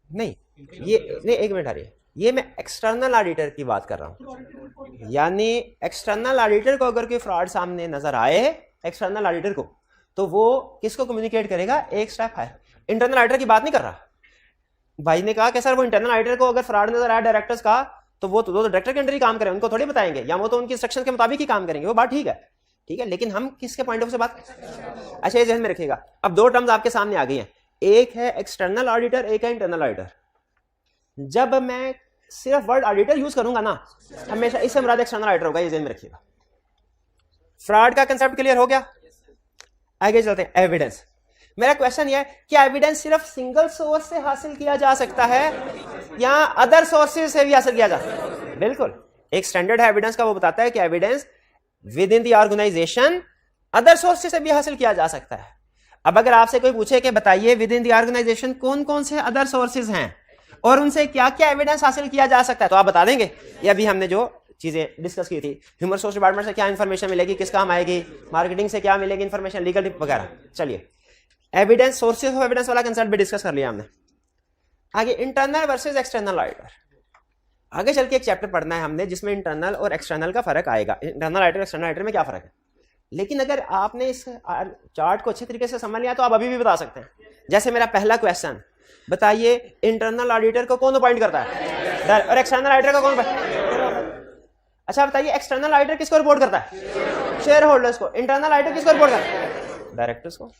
नहीं। ये नहीं, एक मिनट आ रही है, ये मैं एक्सटर्नल ऑडिटर की बात कर रहा हूं। यानी एक्सटर्नल ऑडिटर को अगर कोई फ्रॉड सामने नजर आए, एक्सटर्नल ऑडिटर को, तो वो किसको कम्युनिकेट करेगा? एक स्टेप हायर। इंटरनल ऑडिटर की बात नहीं कर रहा। भाई ने कहा कि सर वो इंटरनल ऑडिटर को अगर फ्रॉड नजर आया डायरेक्टर्स का, तो वो तो डायरेक्टर के अंडर ही काम करें, उनको थोड़ी बताएंगे, या वो तो उनकी इंस्ट्रक्शन के मुताबिक ही काम करेंगे। वो बात ठीक है, ठीक है, लेकिन हम किसके पॉइंट ऑफ से बात? अच्छा, ये ध्यान में रखिएगा। अब दो टर्म्स आपके सामने आ गई हैं, एक है एक्सटर्नल ऑडिटर, एक है इंटरनल ऑडिटर। जब मैं सिर्फ वर्ड ऑडिटर यूज करूंगा ना, हमेशा इससे मुराद एक्सटर्नल ऑडिटर होगा, ये ध्यान में रखिएगा। फ्रॉड का कंसेप्ट क्लियर हो गया? आगे चलते हैं। एविडेंस। मेरा क्वेश्चन यह है, क्या एविडेंस सिर्फ सिंगल सोर्स से हासिल किया जा सकता है या अदर सोर्सेज से भी हासिल किया जा सकता है? बिल्कुल, एक स्टैंडर्ड है एविडेंस का, वो बताता है कि evidence within the organization other sources से भी हासिल किया जा सकता है। अब अगर आपसे कोई पूछे कि बताइए विद इन द ऑर्गेनाइजेशन कौन कौन से अदर सोर्सेज हैं और उनसे क्या क्या एविडेंस हासिल किया जा सकता है, तो आप बता देंगे। ये अभी हमने जो चीजें डिस्कस की थी, ह्यूमन रिसोर्स डिपार्टमेंट से क्या इंफॉर्मेशन मिलेगी, किस काम आएगी, मार्केटिंग से क्या मिलेगी इंफॉर्मेशन, लीगल वगैरह। चलिए, एविडेंस, सोर्सेज ऑफ एविडेंस वाला कंसेप्ट भी डिस्कस कर लिया हमने। आगे इंटरनल वर्सेस एक्सटर्नल ऑडिटर। आगे चल के एक चैप्टर पढ़ना है हमने जिसमें इंटरनल और एक्सटर्नल का फर्क आएगा, इंटरनल ऑडिटर एक्सटर्नल ऑडिटर में क्या फर्क है। लेकिन अगर आपने इस चार्ट को अच्छे तरीके से समझ लिया तो आप अभी भी बता सकते हैं। जैसे मेरा पहला क्वेश्चन, बताइए इंटरनल ऑडिटर को कौन अपॉइंट करता है और एक्सटर्नल ऑडिटर को कौन? अच्छा बताइए, एक्सटर्नल ऑडिटर किसको रिपोर्ट करता है? शेयर होल्डर्स को। इंटरनल ऑडिटर किसको रिपोर्ट करता है? डायरेक्टर्स को।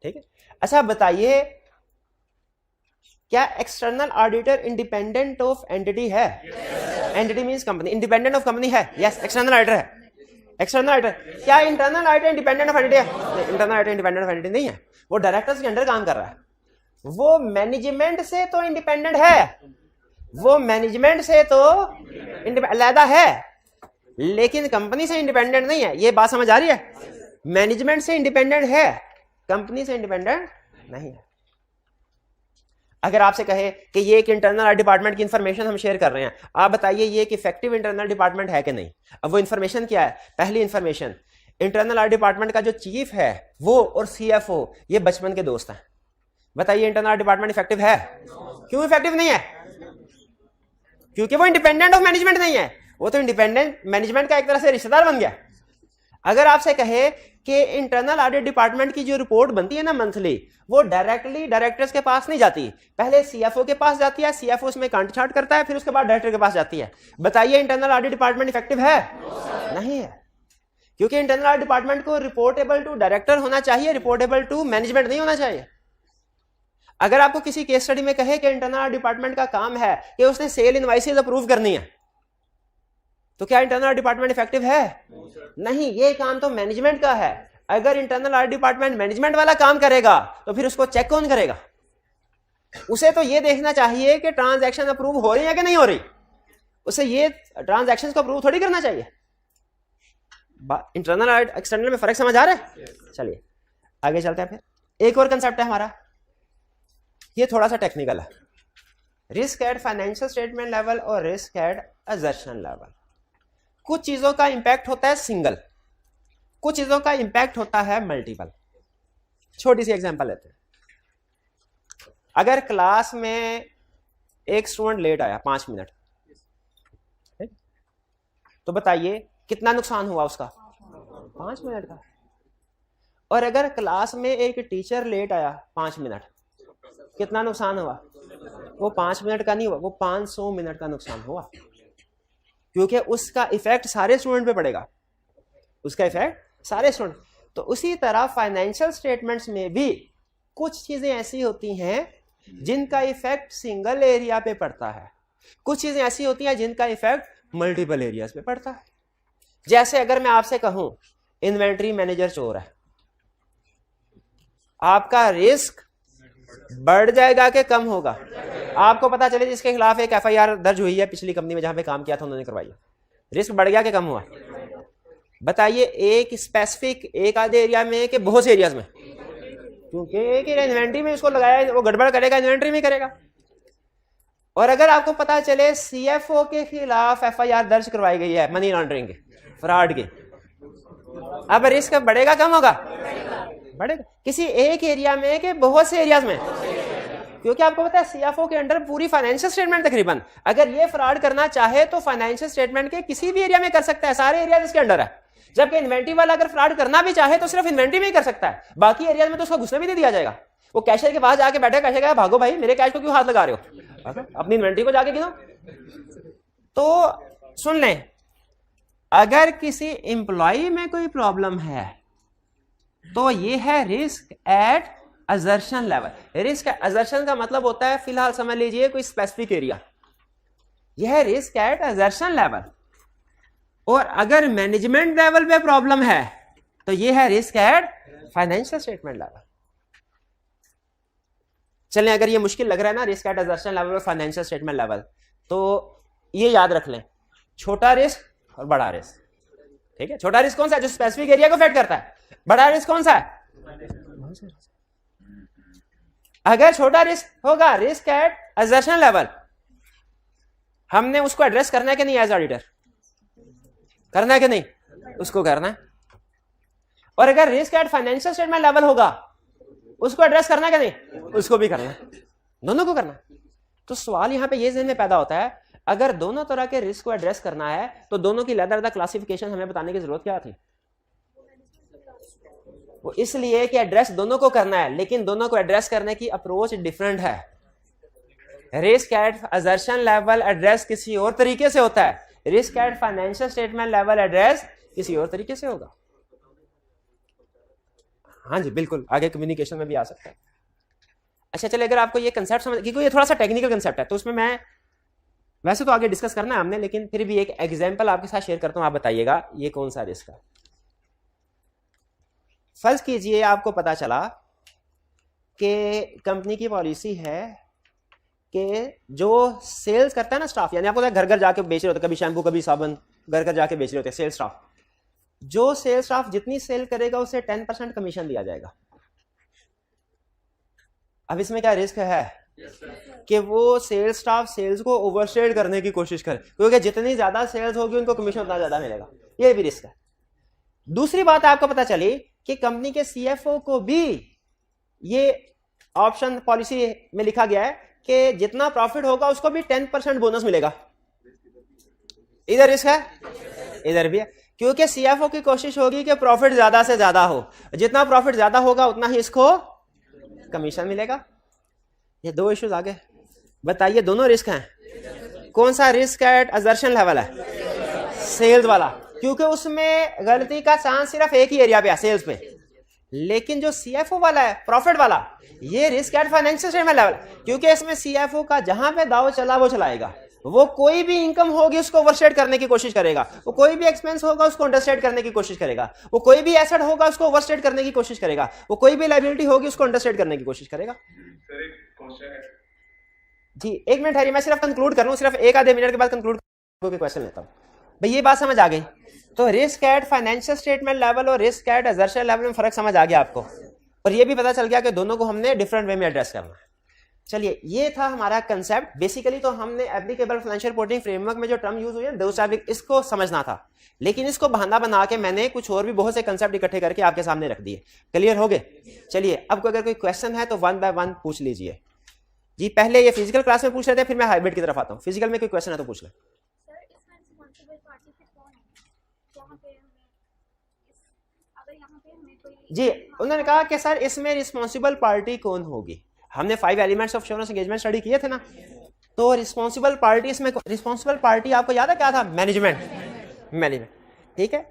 ठीक है। अच्छा बताइए, क्या external auditor independent of entity है? Entity means company, independent of company है। यस, एक्सटर्नल ऑडिटर है। एक्सटर्नल ऑडिटर, क्या internal auditor independent of entity है? Internal auditor independent of entity नहीं है, वो डायरेक्टर्स के अंडर काम कर रहा है। वो मैनेजमेंट से तो इंडिपेंडेंट है, वो मैनेजमेंट से तो अलहदा है, लेकिन कंपनी से इंडिपेंडेंट नहीं है। ये बात समझ आ रही है? मैनेजमेंट से इंडिपेंडेंट है, कंपनी से इंडिपेंडेंट नहीं है। अगर आपसे कहे कि ये एक इंटरनल डिपार्टमेंट की इंफॉर्मेशन हम शेयर कर रहे हैं, आप बताइए ये एक इफेक्टिव इंटरनल डिपार्टमेंट है कि नहीं? अब वो इंफॉर्मेशन क्या है? पहली इंफॉर्मेशन, इंटरनल डिपार्टमेंट का जो चीफ है वो और सीएफओ ये बचपन के दोस्त हैं। बताइए इंटरनल डिपार्टमेंट इफेक्टिव है? क्यों इफेक्टिव नहीं है? क्योंकि वो इंडिपेंडेंट ऑफ मैनेजमेंट नहीं है, वो तो इंडिपेंडेंट मैनेजमेंट का एक तरह से रिश्तेदार बन गया। अगर आपसे कहे कि इंटरनल ऑडिट डिपार्टमेंट की जो रिपोर्ट बनती है ना मंथली, वो डायरेक्टली डायरेक्टर्स के पास नहीं जाती, पहले सीएफओ के पास जाती है, सीएफओ उसमें कांट छांट करता है, फिर उसके बाद डायरेक्टर के पास जाती है। बताइए इंटरनल ऑडिट डिपार्टमेंट इफेक्टिव है? नहीं है, क्योंकि इंटरनल ऑडिट डिपार्टमेंट को रिपोर्टेबल टू डायरेक्टर होना चाहिए, रिपोर्टेबल टू मैनेजमेंट नहीं होना चाहिए। अगर आपको किसी केस स्टडी में कहे कि इंटरनल डिपार्टमेंट का काम है कि उसने सेल इनवॉइसेस अप्रूव करनी है, तो क्या इंटरनल डिपार्टमेंट इफेक्टिव है? नहीं, ये काम तो मैनेजमेंट का है। अगर इंटरनल ऑडिट डिपार्टमेंट मैनेजमेंट वाला काम करेगा तो फिर उसको चेक कौन करेगा? उसे तो ये देखना चाहिए कि ट्रांजैक्शन अप्रूव हो रही है कि नहीं हो रही, उसे ये ट्रांजैक्शन को अप्रूव थोड़ी करना चाहिए। इंटरनल ऑडिट एक्सटर्नल में फर्क समझ आ रहा है? चलिए आगे चलते हैं। फिर एक और कंसेप्ट है हमारा, ये थोड़ा सा टेक्निकल है, risk at financial statement level और रिस्क एट असर्शन लेवल। कुछ चीजों का इंपैक्ट होता है सिंगल, कुछ चीजों का इंपैक्ट होता है मल्टीपल। छोटी सी एग्जांपल लेते हैं। अगर क्लास में एक स्टूडेंट लेट आया 5 मिनट, तो बताइए कितना नुकसान हुआ उसका? 5 मिनट का। और अगर क्लास में एक टीचर लेट आया 5 मिनट, कितना नुकसान हुआ? वो 5 मिनट का नहीं हुआ, वो 500 मिनट का नुकसान हुआ, क्योंकि उसका इफेक्ट सारे स्टूडेंट पे पड़ेगा, उसका इफेक्ट सारे स्टूडेंट। तो उसी तरह फाइनेंशियल स्टेटमेंट्स में भी कुछ चीजें ऐसी होती हैं जिनका इफेक्ट सिंगल एरिया पे पड़ता है, कुछ चीजें ऐसी होती हैं जिनका इफेक्ट मल्टीपल एरियाज पे पड़ता है। जैसे अगर मैं आपसे कहूं इन्वेंट्री मैनेजर चोर है, आपका रिस्क बढ़ जाएगा कि कम होगा? आपको पता चले जिसके खिलाफ एक एफआईआर दर्ज हुई है पिछली कंपनी में जहां पे काम किया था उन्होंने करवाई, रिस्क बढ़ गया कि कम हुआ? बताइए एक स्पेसिफिक एक आधे एरिया में कि बहुत से एरियाज में? क्योंकि एक इन्वेंट्री में उसको लगाया, वो गड़बड़ करेगा इन्वेंट्री में करेगा। और अगर आपको पता चले सीएफओ के खिलाफ एफआईआर दर्ज करवाई गई है मनी लॉन्ड्रिंग के, फ्रॉड के, अब रिस्क बढ़ेगा कम होगा? बढ़ेगा। किसी एक एरिया में कि बहुत से एरियाज में? क्योंकि आपको पता है सीएफओ के अंडर पूरी फाइनेंशियल स्टेटमेंट तकरीबन, अगर ये फ्रॉड करना चाहे तो फाइनेंशियल स्टेटमेंट के किसी भी एरिया में कर सकता है, सारे एरिया इसके अंडर है। जबकि इन्वेंट्री वाला अगर फ्रॉड करना भी चाहे तो सिर्फ इन्वेंट्री में ही कर सकता है, बाकी एरिया में तो उसको घुसने भी नहीं दिया जाएगा। वो कैशियर के पास जाके बैठे, कैशियर कहेगा भागो भाई, मेरे कैश को क्यों हाथ लगा रहे हो, अपनी इन्वेंट्री को जाके गिनो। तो सुन लें, अगर किसी एम्प्लॉय में कोई प्रॉब्लम है तो ये है risk at assertion level. Risk assertion का मतलब होता है, फिलहाल समझ लीजिए कोई स्पेसिफिक एरिया, यह है रिस्क एट असर्शन लेवल। और अगर मैनेजमेंट लेवल पे प्रॉब्लम है तो यह है risk at financial statement level. चलें, अगर ये मुश्किल लग रहा है ना रिस्क एट असर्शन लेवल और फाइनेंशियल स्टेटमेंट लेवल, तो ये याद रख लें, छोटा रिस्क और बड़ा रिस्क। ठीक है, छोटा रिस्क कौन सा है? जो स्पेसिफिक एरिया को अफेक्ट करता है। बड़ा रिस्क कौन सा है? अगर छोटा रिस्क होगा रिस्क एट असर्शन लेवल, हमने उसको एड्रेस करना है कि नहीं? एज ऑडिटर करना है कि नहीं? उसको करना है। और अगर risk at financial statement level होगा, उसको एड्रेस करना है कि नहीं? उसको भी करना है, दोनों को करना है। तो सवाल यहां पे ये ज़हन में पैदा होता है, अगर दोनों तरह के रिस्क को एड्रेस करना है तो दोनों की अलग-अलग क्लासिफिकेशन हमें बताने की जरूरत क्या थी? वो इसलिए कि एड्रेस दोनों को करना है, लेकिन दोनों को एड्रेस करने की अप्रोच डिफरेंट है। Risk at assertion level address किसी और तरीके से होता है, risk at financial statement level address किसी और तरीके से होगा। हाँ जी बिल्कुल, आगे कम्युनिकेशन में भी आ सकता है। अच्छा चलिए, अगर आपको ये कंसेप्ट समझ, क्योंकि ये थोड़ा सा टेक्निकल कंसेप्ट है, तो उसमें मैं वैसे तो आगे डिस्कस करना है हमने, लेकिन फिर भी एक एग्जांपल आपके साथ शेयर करता हूं, आप बताइएगा ये कौन सा रिस्क है। फर्ज कीजिए आपको पता चला कि कंपनी की पॉलिसी है कि जो सेल्स करता है ना स्टाफ, यानी आपको घर घर जाके बेच रहे होते, कभी शैम्पू कभी साबुन घर घर जाके बेच रहे होते सेल्स स्टाफ, जो सेल्स स्टाफ जितनी सेल करेगा उसे 10% कमीशन दिया जाएगा। अब इसमें क्या रिस्क है कि वो सेल्स स्टाफ सेल्स को ओवरस्टेट करने की कोशिश करे, क्योंकि जितनी ज्यादा सेल्स होगी उनको कमीशन उतना ज्यादा मिलेगा, ये भी रिस्क है। दूसरी बात आपको पता चली कि कंपनी के सीएफओ को भी ये ऑप्शन पॉलिसी में लिखा गया है कि जितना प्रॉफिट होगा उसको भी 10% बोनस मिलेगा। इधर रिस्क है, इधर भी है, क्योंकि सीएफओ की कोशिश होगी कि प्रॉफिट ज्यादा से ज्यादा हो, जितना प्रॉफिट ज्यादा होगा उतना ही इसको कमीशन मिलेगा। ये दो इश्यूज आगे बताइए, दोनों रिस्क हैं। कौन सा रिस्क एट असर्शन लेवल है? सेल्स वाला, क्योंकि उसमें गलती का चांस सिर्फ एक ही एरिया पे है, सेल्स पे। लेकिन जो सीएफओ वाला है, प्रॉफिट वाला, ये risk at financial statement level, क्योंकि इसमें सीएफओ का जहां पे दाव चला वो चलाएगा। वो कोई भी इनकम होगी उसको ओवरस्टेट करने की कोशिश करेगा, वो कोई भी एक्सपेंस होगा उसको अंडरस्टेट करने की कोशिश करेगा, वो कोई भी एसेट होगा उसको ओवरस्टेट करने की कोशिश करेगा, वो कोई भी लायबिलिटी होगी उसको अंडरस्टेट करने की कोशिश करेगा। जी एक मिनट हरी, मैं सिर्फ कंक्लूड कर रहा हूं, सिर्फ एक आधे मिनट के बाद कंक्लूड करके क्वेश्चन लेता हूं। भाई ये बात समझ आ गई? तो risk at financial statement level और रिस्क एट असर्शन लेवल में फर्क समझ आ गया आपको, और ये भी पता चल गया कि दोनों को हमने डिफरेंट वे में एड्रेस करना है। चलिए ये था हमारा कंसेप्ट। बेसिकली तो हमने एप्लीकेबल फाइनेंशियल रिपोर्टिंग फ्रेमवर्क में जो टर्म यूज हुई है दो टॉपिक, इसको समझना था, लेकिन इसको बहाना बना के मैंने कुछ और भी बहुत से कंसेप्ट इकट्ठे करके आपके सामने रख दिए। क्लियर हो गए? चलिए अब अगर कोई क्वेश्चन है तो 1 बाय 1 पूछ लीजिए। जी पहले ये फिजिकल क्लास में पूछ रहे थे, फिर मैं हाइब्रिड की तरफ आता हूँ। फिजिकल में कोई क्वेश्चन है तो पूछ लें। जी उन्होंने कहा कि सर इसमें रिस्पॉन्सिबल पार्टी कौन होगी। हमने 5 elements of assurance engagement study किए थे ना, तो रिस्पॉन्सिबल पार्टी, इसमें रिस्पॉन्सिबल पार्टी आपको याद है क्या था? मैनेजमेंट। ठीक है,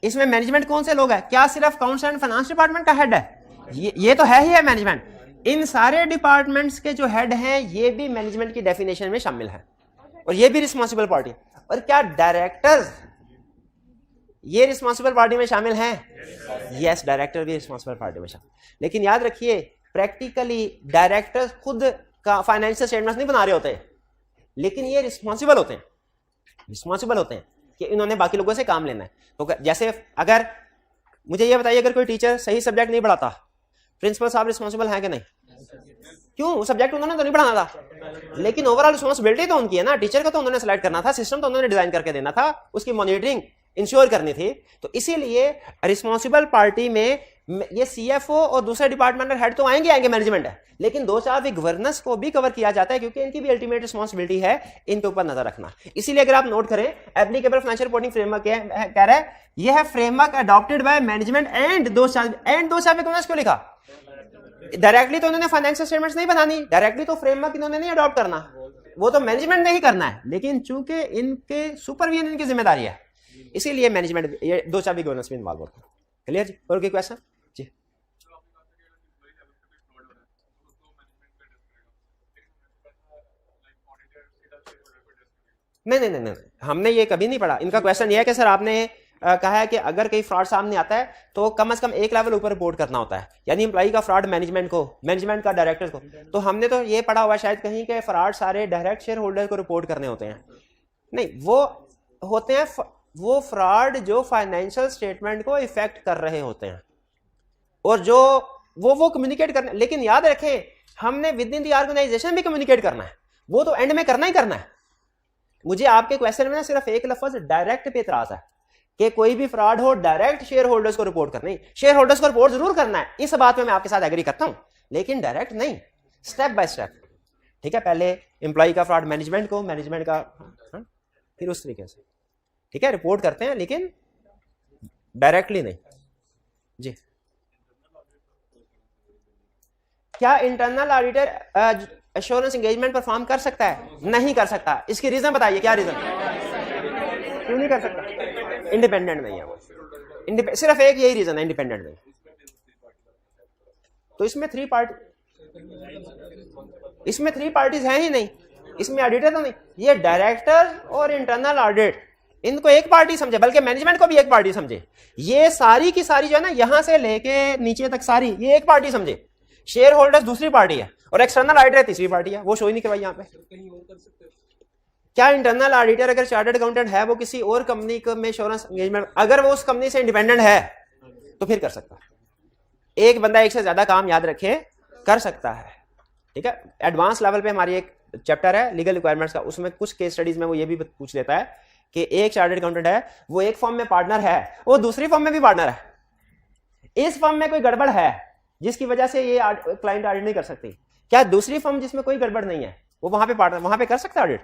इसमें मैनेजमेंट कौन से लोग हैं? क्या सिर्फ अकाउंट्स एंड फाइनेंस डिपार्टमेंट का हेड है? ये तो है ही है मैनेजमेंट। इन सारे डिपार्टमेंट्स के जो हेड हैं ये भी मैनेजमेंट की डेफिनेशन में शामिल है, और ये भी रिस्पॉन्सिबल पार्टी। और क्या डायरेक्टर्स ये रिस्पॉन्सिबल पार्टी में शामिल हैं? यस, डायरेक्टर भी रिस्पॉन्सिबल पार्टी में शामिल। लेकिन याद रखिए प्रैक्टिकली डायरेक्टर्स खुद का फाइनेंशियल स्टेटमेंट्स नहीं बना रहे होते, लेकिन ये रिस्पॉन्सिबल होते हैं कि इन्होंने बाकी लोगों से काम लेना है। तो जैसे अगर मुझे ये बताइए, अगर कोई टीचर सही सब्जेक्ट नहीं पढ़ाता, प्रिंसिपल साहब रिस्पॉन्सिबल है कि नहीं? क्यों? सब्जेक्ट उन्होंने तो नहीं पढ़ाना था, लेकिन ओवरऑल रिस्पॉन्सिबिलिटी तो उनकी है ना। टीचर को तो उन्होंने सेलेक्ट करना था, सिस्टम तो उन्होंने डिजाइन करके देना था, उसकी मॉनिटरिंग इंश्योर करनी थी। तो इसीलिए रिस्पॉन्सिबल पार्टी में ये सीएफओ और दूसरे डिपार्टमेंटल हेड तो आएंगे मैनेजमेंट है, लेकिन 2-4 गवर्नेंस को भी कवर किया जाता है, क्योंकि इनकी भी अल्टीमेट रिस्पॉन्सिबिलिटी है इनके ऊपर नजर रखना। इसीलिए अगर आप नोट करें, एप्लीकेबल फाइनेंशियल रिपोर्टिंग फ्रेमवर्क कह रहा है यह है framework adopted by management and 2-4 governance क्यों लिखा? डायरेक्टली तो उन्होंने फाइनेंशियल स्टेटमेंट्स नहीं बनानी, डायरेक्टली तो फ्रेमवर्क इन्होंने नहीं अडॉप्ट करना, वो तो मैनेजमेंट ने ही करना है, लेकिन चूंकि इनके सुपरविजन इनकी जिम्मेदारी है, इसीलिए मैनेजमेंट ये 2-4 गवर्नेंस में इन्वॉल्व होता है। क्लियर जी? और कोई क्वेश्चन? जी नहीं, हमने ये कभी नहीं पढ़ा। इनका क्वेश्चन ये है कि सर आपने कहा है कि अगर कहीं फ्रॉड सामने आता है तो कम से कम एक लेवल ऊपर रिपोर्ट करना होता है, यानी एम्प्लॉई का फ्रॉड मैनेजमेंट को, मैनेजमेंट का डायरेक्टर को। तो हमने तो ये पढ़ा हुआ शायद कहीं कि फ्रॉड सारे डायरेक्ट शेयर होल्डर को रिपोर्ट करने होते हैं। नहीं, वो होते हैं वो फ्रॉड जो फाइनेंशियल स्टेटमेंट को इफेक्ट कर रहे होते हैं, और जो वो कम्युनिकेट करना। लेकिन याद रखें हमने विद इन द ऑर्गेनाइजेशन भी कम्युनिकेट करना है, वो तो एंड में करना ही करना है। मुझे आपके क्वेश्चन में सिर्फ एक लफ्ज डायरेक्ट पे इतराज है कि कोई भी फ्रॉड हो डायरेक्ट शेयर होल्डर्स को रिपोर्ट करना। शेयर होल्डर्स को रिपोर्ट जरूर करना है, इस बात में मैं आपके साथ एग्री करता हूं, लेकिन डायरेक्ट नहीं, स्टेप बाय स्टेप। ठीक है, पहले एम्प्लॉय का फ्रॉड मैनेजमेंट को, मैनेजमेंट का फिर उस तरीके से, ठीक है, रिपोर्ट करते हैं, लेकिन डायरेक्टली नहीं। जी क्या internal auditor assurance engagement perform कर सकता है? नहीं कर सकता। इसकी रीजन बताइए, क्या रीजन? क्यों नहीं कर सकता? इंडिपेंडेंट नहीं है वो, सिर्फ एक यही रीजन है, इंडिपेंडेंट नहीं। तो इसमें 3 पार्ट इसमें 3 पार्टीज हैं ही नहीं, इसमें ऑडिटर तो नहीं, ये डायरेक्टर और इंटरनल ऑडिट इनको एक पार्टी समझे, बल्कि मैनेजमेंट को भी एक पार्टी समझे। ये सारी की सारी जो है ना, यहां से लेके नीचे तक सारी ये एक पार्टी समझे। शेयर होल्डर्स दूसरी पार्टी है और एक्सटर्नल ऑडिटर तीसरी पार्टी है, वो शो ही नहीं करवाई यहाँ पे। क्या इंटरनल ऑडिटर अगर चार्टर्ड अकाउंटेंट है वो किसी और कंपनी में इंश्योरेंस एंगेजमेंट, अगर वो उस कंपनी से इंडिपेंडेंट है तो फिर कर सकता है। एक बंदा एक से ज्यादा काम याद रखे कर सकता है, ठीक है। एडवांस लेवल पे हमारी एक चैप्टर है लीगल रिक्वायरमेंट्स का, उसमें कुछ केस स्टडीज में वो ये भी पूछ लेता है कि एक चार्टर्ड अकाउंटेंट है, वो एक फर्म में पार्टनर है, वो दूसरी फर्म में भी पार्टनर है। इस फर्म में कोई गड़बड़ है जिसकी वजह से ये क्लाइंट ऑडिट नहीं कर सकती, क्या दूसरी फर्म जिसमें कोई गड़बड़ नहीं है वो वहां पे पार्टनर वहां पे कर सकता है ऑडिट?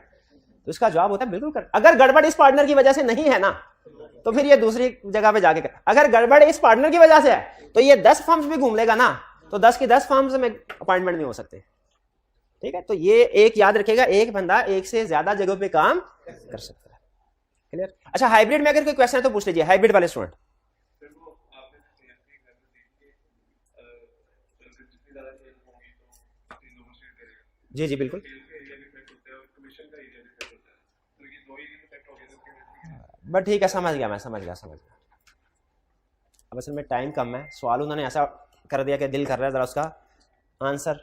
तो इसका जवाब होता है बिल्कुल कर। अगर गड़बड़ इस पार्टनर की वजह से नहीं है ना तो फिर ये दूसरी जगह पे जाके कर। अगर गड़बड़ इस पार्टनर की वजह से है तो ये 10 फर्म्स भी घूम लेगा ना, तो 10 की 10 फर्म्स में अपॉइंटमेंट नहीं हो सकते, ठीक है। तो ये एक याद रखेगा, एक बंदा एक से ज्यादा जगह पे काम कर सकता है। क्लियर? अच्छा, हाइब्रिड में अगर कोई क्वेश्चन है तो पूछ लीजिए, हाइब्रिड वाले स्टूडेंट। जी जी बिल्कुल, बट ठीक है, समझ गया। अब असल में टाइम कम है, सवाल उन्होंने ऐसा कर दिया कि दिल कर रहा है जरा उसका आंसर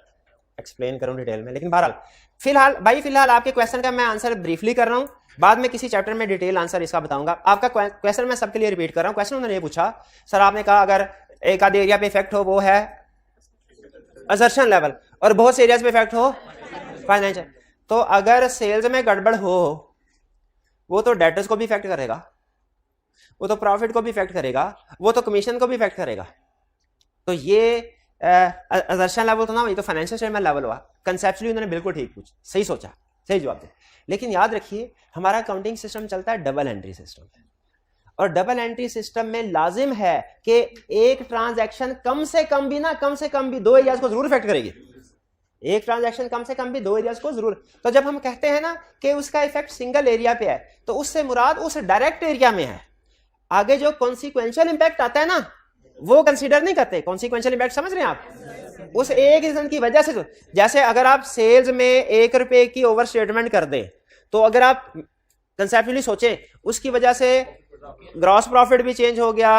एक्सप्लेन करूं डिटेल में, लेकिन बहरहाल फिलहाल आपके क्वेश्चन का मैं आंसर ब्रीफली कर रहा हूं, बाद में किसी चैप्टर में डिटेल आंसर इसका बताऊंगा। आपका क्वेश्चन मैं सबके लिए रिपीट कर रहा हूं। क्वेश्चन उन्होंने ये पूछा, सर आपने कहा अगर एक आधे एरिया पे इफेक्ट हो वो है असर्शन लेवल और बहुत से एरियाज पे इफेक्ट हो फाइनेंशियल, तो अगर सेल्स में गड़बड़ हो वो तो डेटर्स को भी इफेक्ट करेगा, वो तो प्रॉफिट को भी इफेक्ट करेगा, वो तो कमीशन को भी इफेक्ट करेगा। तो ये असर्शन लेवल तो ना, ये तो फाइनेंशियल स्टेटमेंट लेवल हुआ। कंसेप्चुअली उन्होंने बिल्कुल ठीक पूछा, सही सोचा, सही जवाब दिया। लेकिन याद रखिए हमारा अकाउंटिंग सिस्टम चलता है डबल एंट्री सिस्टम, और डबल एंट्री सिस्टम में लाजिम है कि एक ट्रांजैक्शन कम से कम भी 2 एरियाज को जरूर इफेक्ट करेगी। एक ट्रांजैक्शन कम से कम भी 2 एरियाज को जरूर। तो जब हम कहते हैं ना कि उसका इफेक्ट सिंगल एरिया पे है, तो उससे मुराद उस डायरेक्ट एरिया में है। आगे जो कॉन्सिक्वेंशियल इंपैक्ट आता है ना वो कंसीडर नहीं करते। कॉन्सिक्वेंशियल इंपैक्ट समझ रहे हैं आप? उस एक रीजन की वजह से, जैसे अगर आप सेल्स में 1 रुपए की ओवर स्टेटमेंट कर दें, तो अगर आप कंसेप्चुअली सोचें उसकी वजह से ग्रॉस प्रॉफिट भी चेंज हो गया,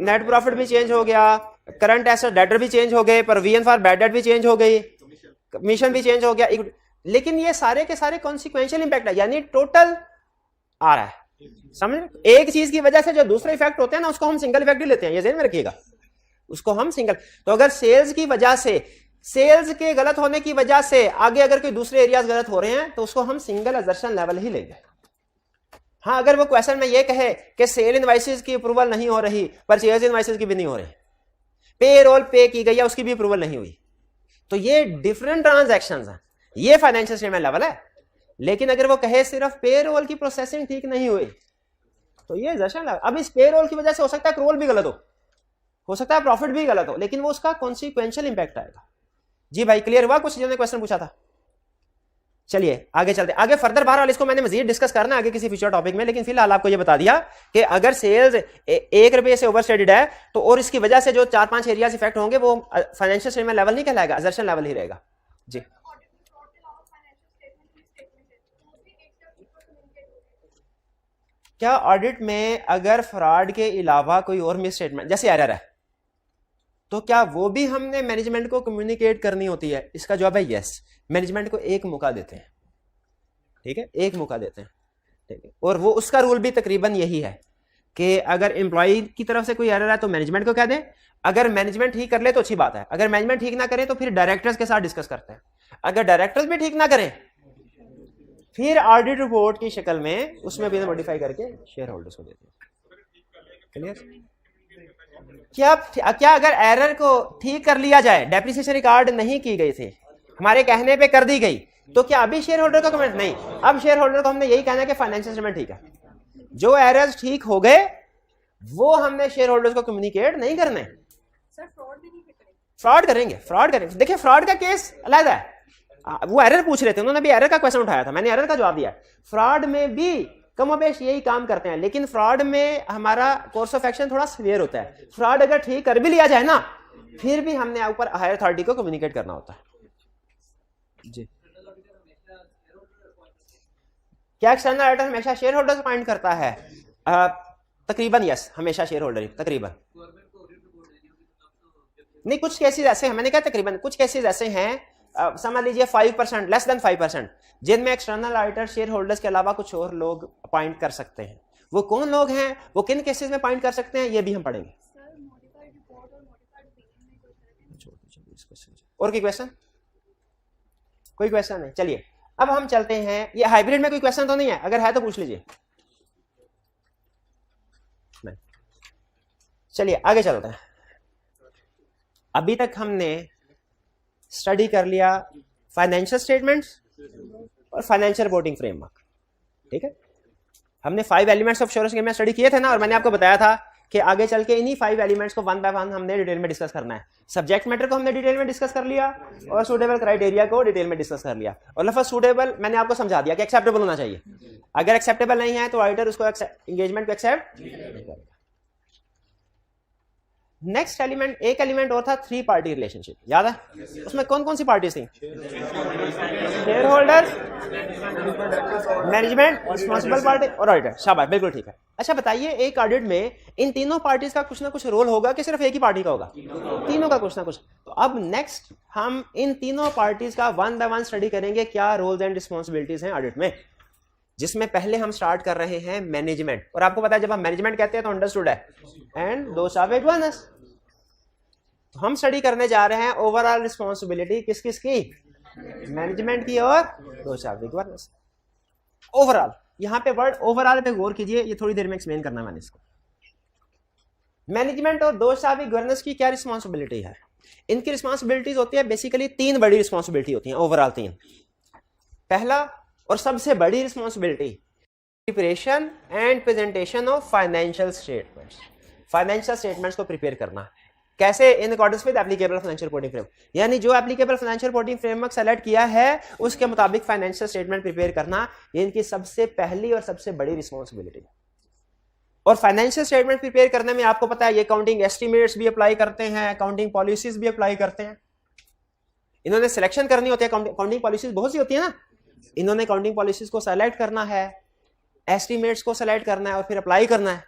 नेट प्रॉफिट भी चेंज हो गया, करंट एसेट डेटर भी चेंज हो गए, प्रोविजन फॉर बैड डेट भी चेंज हो गई, कमीशन भी चेंज हो गया। लेकिन ये सारे के सारे कॉन्सिक्वेंशियल इंपैक्ट है, यानी टोटल आ रहा है। समझ, एक चीज की वजह से जो दूसरे इफेक्ट होते हैं ना उसको हम सिंगल इफेक्ट ही लेते हैं, ये ध्यान में रखिएगा, उसको हम सिंगल। तो अगर सेल्स की वजह से, सेल्स के गलत होने की वजह से आगे अगर कोई दूसरे एरियाज गलत हो रहे हैं तो उसको हम सिंगल असर्शन लेवल ही लेंगे। हाँ, अगर वो क्वेश्चन में ये कहे कि सेल इनवाइसेस की अप्रूवल नहीं हो रही, परचेज इनवाइसेस की भी नहीं हो रही, पेरोल पे की गई है उसकी भी अप्रूवल नहीं हुई, तो ये डिफरेंट ट्रांजैक्शंस हैं, ये फाइनेंशियल स्टेटमेंट लेवल है। लेकिन अगर वो कहे सिर्फ पेरोल की प्रोसेसिंग ठीक नहीं हुई तो ये असर्शन लेवल। अब इस पेरोल की वजह से हो सकता है पेरोल भी गलत हो सकता है प्रॉफिट भी गलत हो, लेकिन वो उसका कॉन्सिक्वेंशियल इंपैक्ट आएगा। जी भाई, क्लियर हुआ? कुछ जिन्होंने क्वेश्चन पूछा था। चलिए आगे चलते, आगे फर्दर बहरहाल इसको मैंने मजीद डिस्कस करना है आगे किसी फ्यूचर टॉपिक में, लेकिन फिलहाल आपको ये बता दिया कि अगर सेल्स 1 रुपये से ओवरस्टेटेड है तो और इसकी वजह से जो 4-5 एरियाज इफेक्ट होंगे वो फाइनेंशियल स्टेटमेंट लेवल नहीं कहलाएगा, असर्शन लेवल ही रहेगा। जी, क्या ऑडिट में अगर फ्रॉड के अलावा कोई और मिस स्टेटमेंट जैसे एरर है तो क्या वो भी हमने मैनेजमेंट को कम्युनिकेट करनी होती है? इसका जवाब है यस, मैनेजमेंट को एक मौका देते हैं, ठीक है, एक मौका देते हैं, ठीक है। और वो उसका रूल भी तकरीबन यही है कि अगर एम्प्लॉय की तरफ से कोई एरर है तो मैनेजमेंट को कह दें, अगर मैनेजमेंट ठीक कर ले तो अच्छी बात है, अगर मैनेजमेंट ठीक ना करे तो फिर डायरेक्टर्स के साथ डिस्कस करते हैं, अगर डायरेक्टर्स भी ठीक ना करें फिर ऑडिट रिपोर्ट की शक्ल में उसमें भी मॉडिफाई करके शेयर होल्डर्स को देते हैं। क्लियर? क्या अगर एरर को ठीक कर लिया जाए, डेप्रिसिएशन रिकॉर्ड नहीं की गई थी, हमारे कहने पे कर दी गई, तो क्या अभी शेयर होल्डर का कमेंट? नहीं, अब शेयर होल्डर को हमने यही कहना है कि फाइनेंशियल स्टेटमेंट ठीक है, जो एरर्स ठीक हो गए वो हमने शेयर होल्डर्स को कम्युनिकेट नहीं करने। फ्रॉड करेंगे, देखिए फ्रॉड का केस अलग है, वो एरर पूछ रहे थे, उन्होंने भी एरर का क्वेश्चन उठाया था, मैंने एरर का जवाब दिया। फ्रॉड में भी कमोबेश यही काम करते हैं, लेकिन फ्रॉड में हमारा कोर्स ऑफ एक्शन थोड़ा सीवियर होता है। फ्रॉड अगर ठीक कर भी लिया जाए ना फिर भी हमने ऊपर हायर अथॉरिटी को कम्युनिकेट करना होता है। जी, क्या एक्सटर्नल ऑडिटर हमेशा शेयर होल्डर अपॉइंट करता है? तकरीबन यस, हमेशा शेयर होल्डर ही, तकरीबन नहीं। कुछ केसेस ऐसे हैं, मैंने कहा तकरीबन, कुछ केसेस ऐसे हैं समझ लीजिए 5%, लेस देन 5%, जिनमें एक्सटर्नल ऑडिटर शेयर होल्डर्स के अलावा कुछ और लोग अपॉइंट कर सकते हैं। वो कौन लोग हैं, वो किन केसेस में अपॉइंट कर सकते हैं, ये भी हम पढ़ेंगे। और कोई क्वेश्चन? कोई क्वेश्चन नहीं? चलिए अब हम चलते हैं, ये हाइब्रिड में कोई क्वेश्चन तो नहीं है? अगर है तो पूछ लीजिए। नहीं, चलिए आगे चलते हैं। अभी तक हमने स्टडी कर लिया फाइनेंशियल स्टेटमेंट्स और फाइनेंशियल रिपोर्टिंग फ्रेमवर्क, ठीक है। हमने 5 एलिमेंट्स ऑफ एश्योरेंस में स्टडी किए थे ना, और मैंने आपको बताया था कि आगे चल के इन्हीं 5 एलिमेंट्स को वन बाय वन हमने डिटेल में डिस्कस करना है। सब्जेक्ट मैटर को हमने डिटेल में डिस्कस कर लिया और सूटेबल क्राइटेरिया को डिटेल में डिस्कस कर लिया। और लफ्ज़ सूटेबल मैंने आपको समझा दिया कि एक्सेप्टेबल होना चाहिए। अगर एक्सेप्टेबल नहीं है तो ऑडिटर उसको एंगेजमेंट को एक्सेप्ट नहीं करेगा। नेक्स्ट एलिमेंट, एक एलिमेंट और था 3 पार्टी रिलेशनशिप, याद है? उसमें कौन कौन सी पार्टीज थी? Share holder, management, responsible party और ऑडिटर। शाबाश, बिल्कुल ठीक है। अच्छा बताइए, एक ऑडिट में इन तीनों पार्टीज का कुछ ना कुछ रोल होगा कि सिर्फ एक ही पार्टी का होगा? तीनों का कुछ ना कुछ। तो अब नेक्स्ट हम इन तीनों पार्टीज का वन बाय वन स्टडी करेंगे, क्या रोल्स एंड रिस्पॉन्सिबिलिटीज हैं ऑडिट में। जिसमें पहले हम स्टार्ट कर रहे हैं मैनेजमेंट। और आपको पता है जब हम मैनेजमेंट कहते हैं तो अंडरस्टूड है, एंड दोस आर गवर्नेंस। तो हम स्टडी करने जा रहे हैं ओवरऑल रिस्पॉन्सिबिलिटी किस किस की? मैनेजमेंट की और दोस आर गवर्नेंस। ओवरऑल, यहां पे वर्ड ओवरऑल पे गौर कीजिए, ये थोड़ी देर में एक्सप्लेन करना है मैंने इसको। मैनेजमेंट और दोस आर गवर्नेंस की क्या रिस्पॉन्सिबिलिटी है? इनकी रिस्पॉन्सिबिलिटीज होती है बेसिकली 3 बड़ी रिस्पॉन्सिबिलिटी होती हैं ओवरऑल 3। पहला और सबसे बड़ी responsibility, preparation and presentation of financial statements. Financial statements को प्रिपेयर करना कैसे? In accordance with applicable financial reporting framework, यानी जो applicable financial reporting framework select किया है उसके मुताबिक फाइनेंशियल स्टेटमेंट प्रिपेयर करना, ये इनकी सबसे पहली और सबसे बड़ी रिस्पॉन्सिबिलिटी है। और फाइनेंशियल स्टेटमेंट प्रिपेयर करने में आपको पता है ये अकाउंटिंग एस्टिमेट्स भी अप्लाई करते हैं, अकाउंटिंग पॉलिसीज भी अप्लाई करते हैं। इन्होंने सिलेक्शन करनी होती है, अकाउंटिंग पॉलिसीज बहुत सी होती है ना, इन्होंने अकाउंटिंग पॉलिसीज को सेलेक्ट करना है, एस्टिमेट्स को सेलेक्ट करना है और फिर अप्लाई करना है।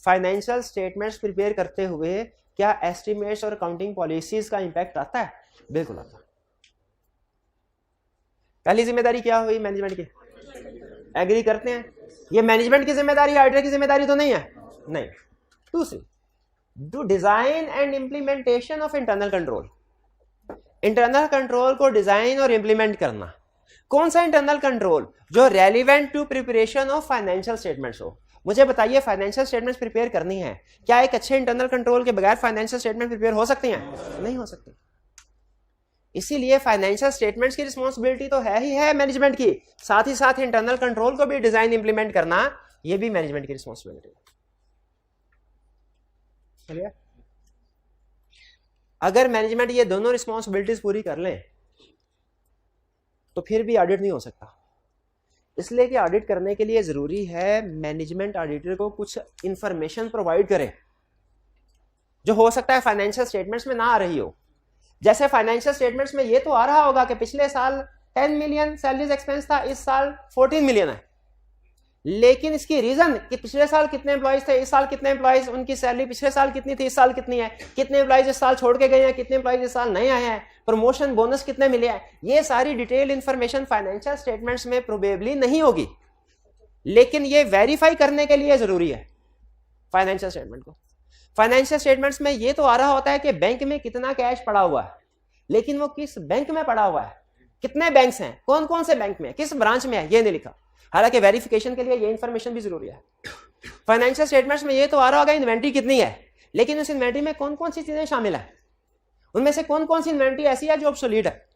फाइनेंशियल स्टेटमेंट्स प्रिपेयर करते हुए क्या एस्टिमेट्स और अकाउंटिंग पॉलिसीज का इंपैक्ट आता है? बिल्कुल आता है। पहली जिम्मेदारी क्या हुई मैनेजमेंट की? एग्री करते हैं? ये मैनेजमेंट की जिम्मेदारी, ऑडिटर की जिम्मेदारी तो नहीं है? नहीं। दूसरी, do design and implementation of internal control. Internal control को डिजाइन और इंप्लीमेंट करना। कौन सा इंटरनल कंट्रोल? जो relevant to preparation of financial statements हो। मुझे बताइए, फाइनेंशियल स्टेटमेंट्स प्रिपेयर करनी है, क्या एक अच्छे इंटरनल कंट्रोल के बगैर फाइनेंशियल स्टेटमेंट प्रिपेयर हो सकती हैं? नहीं हो सकती। इसीलिए फाइनेंशियल स्टेटमेंट्स की रिस्पॉन्सिबिलिटी तो है ही है मैनेजमेंट की, साथ ही साथ इंटरनल कंट्रोल को भी डिजाइन इंप्लीमेंट करना, यह भी मैनेजमेंट की रिस्पॉन्सिबिलिटी है। अगर मैनेजमेंट ये दोनों रिस्पॉन्सिबिलिटीज पूरी कर लें तो फिर भी ऑडिट नहीं हो सकता। इसलिए कि ऑडिट करने के लिए जरूरी है मैनेजमेंट ऑडिटर को कुछ इंफॉर्मेशन प्रोवाइड करे जो हो सकता है फाइनेंशियल स्टेटमेंट्स में ना आ रही हो। जैसे फाइनेंशियल स्टेटमेंट्स में ये तो आ रहा होगा कि पिछले साल 10 मिलियन सैलरीज एक्सपेंस था, इस साल 14 मिलियन है, लेकिन इसकी रीजन कि पिछले साल कितने एम्प्लॉइज थे, इस साल कितने एम्प्लॉइज, उनकी सैलरी पिछले साल कितनी थी, इस साल कितनी है, कितने एम्प्लॉइज इस साल छोड़ के गए हैं, कितने एम्प्लॉइज इस साल नए आए हैं, प्रमोशन बोनस कितने मिले हैं, ये सारी डिटेल इंफॉर्मेशन फाइनेंशियल स्टेटमेंट्स में प्रोबेबली नहीं होगी, लेकिन ये वेरीफाई करने के लिए जरूरी है फाइनेंशियल स्टेटमेंट को। फाइनेंशियल स्टेटमेंट्स में ये तो आ रहा होता है कि बैंक में कितना कैश पड़ा हुआ है, लेकिन वो किस बैंक में पड़ा हुआ है, कितने बैंक्स हैं, कौन कौन से बैंक में, किस ब्रांच में है, ये नहीं लिखा। हालांकि वेरिफिकेशन के लिए ये इंफॉर्मेशन भी जरूरी है। फाइनेंशियल स्टेटमेंट्स में ये तो आ रहा होगा इन्वेंट्री कितनी है, लेकिन उस इन्वेंट्री में कौन कौन सी चीजें शामिल है, उनमें से कौन कौन सी इन्वेंट्री ऐसी है जो ऑब्सोलीट है,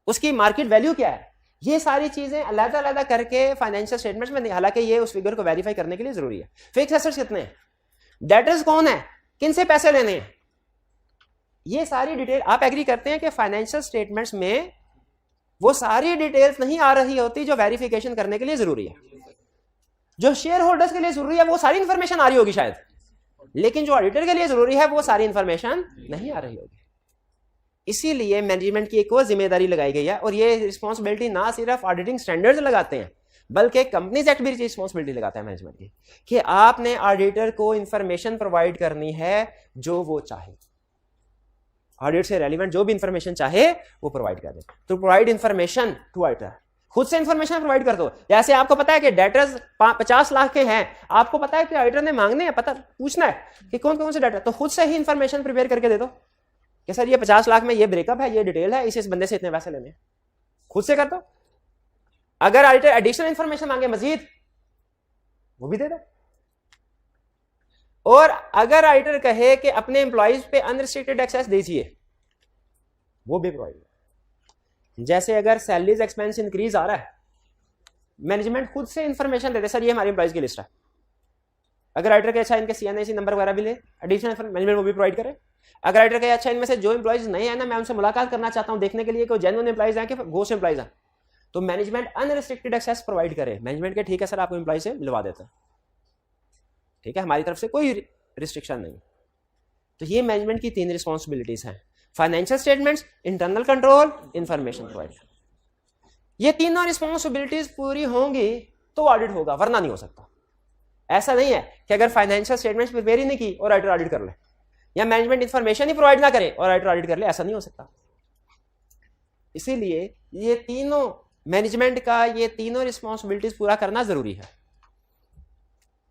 उसकी मार्केट वैल्यू क्या है, ये सारी चीजें अलग-अलग करके फाइनेंशियल स्टेटमेंट्स में नहीं। हालांकि ये उस फिगर को वेरीफाई करने के लिए जरूरी है। फिक्स एसेट्स कितने हैं, डेटर्स कौन है, किन से पैसे लेने हैं, ये सारी डिटेल। आप एग्री करते हैं कि फाइनेंशियल स्टेटमेंट्स में वो सारी डिटेल्स नहीं आ रही होती जो वेरिफिकेशन करने के लिए जरूरी है। जो शेयर होल्डर्स के लिए जरूरी है वो सारी इंफॉर्मेशन आ रही होगी शायद, लेकिन जो ऑडिटर के लिए जरूरी है वो सारी इंफॉर्मेशन नहीं आ रही होगी। इसीलिए मैनेजमेंट की एक और जिम्मेदारी लगाई गई है, और ये रिस्पॉन्सिबिलिटी ना सिर्फ ऑडिटिंग स्टैंडर्ड्स लगाते हैं बल्कि कंपनीज एक्ट भी रिस्पॉन्सिबिलिटी लगाता है मैनेजमेंट की, कि आपने ऑडिटर को इंफॉर्मेशन प्रोवाइड करनी है जो वो चाहे, ऑडिट से रेलिवेंट जो भी इंफॉर्मेशन चाहे वो प्रोवाइड कर दे। तो प्रोवाइड इंफॉर्मेशन टू ऑडिटर, खुद से इंफॉर्मेशन प्रोवाइड कर दो। जैसे आपको पता है कि डेटर्स 50 लाख के हैं, आपको पता है कि ऑडिटर ने मांगने हैं, पता पूछना है कि कौन कौन से डेटर, तो खुद से ही इंफॉर्मेशन प्रिपेयर करके दे दो कि सर ये 50 लाख में ये ब्रेकअप है, ये डिटेल है, इस बंदे से इतने पैसे लेने हैं, खुद से कर दो। अगर ऑडिटर एडिशनल इंफॉर्मेशन मांगे मजीद, वो भी दे दो। और अगर ऑडिटर कहे कि अपने एम्प्लॉइज पे अनरिस्ट्रिक्टेड एक्सेस दीजिए, वो भी प्रोवाइड। जैसे अगर सैलरीज एक्सपेंस इंक्रीज आ रहा है, मैनेजमेंट खुद से इंफॉर्मेशन देते, सर ये हमारे एम्प्लॉइज की लिस्ट है। अगर ऑडिटर के अच्छा इनके सीएनआईसी नंबर वगैरह भी ले, एडिशनल मैनेजमेंट वो भी प्रोवाइड करे। अगर ऑडिटर के अच्छा इनमें से जो एम्प्लॉइज नहीं है ना, मैं उनसे मुलाकात करना चाहता हूं देखने के लिए कि जेन्युइन एम्प्लॉइज हैं कि घोस्ट एम्प्लॉइज हैं, तो मैनेजमेंट अनरिस्ट्रिक्टेड एक्सेस प्रोवाइड करे। मैनेजमेंट के ठीक है सर, आपको एम्प्लॉय से मिलवा देते हैं, ठीक है, हमारी तरफ से कोई रिस्ट्रिक्शन नहीं। तो ये मैनेजमेंट की 3 रिस्पॉन्सिबिलिटीज हैं, financial statements, internal control, information provide. ये तीनों रिस्पॉन्सिबिलिटीज पूरी होंगी तो ऑडिट होगा, वरना नहीं हो सकता। ऐसा नहीं है कि अगर फाइनेंशियल स्टेटमेंट्स प्रिपेयर ही नहीं की और ऑडिटर ऑडिट कर ले, या मैनेजमेंट इंफॉर्मेशन ही प्रोवाइड ना करे और ऑडिटर ऑडिट कर ले, ऐसा नहीं हो सकता। इसीलिए ये तीनों मैनेजमेंट का ये तीनों रिस्पॉन्सिबिलिटीज पूरा करना जरूरी है।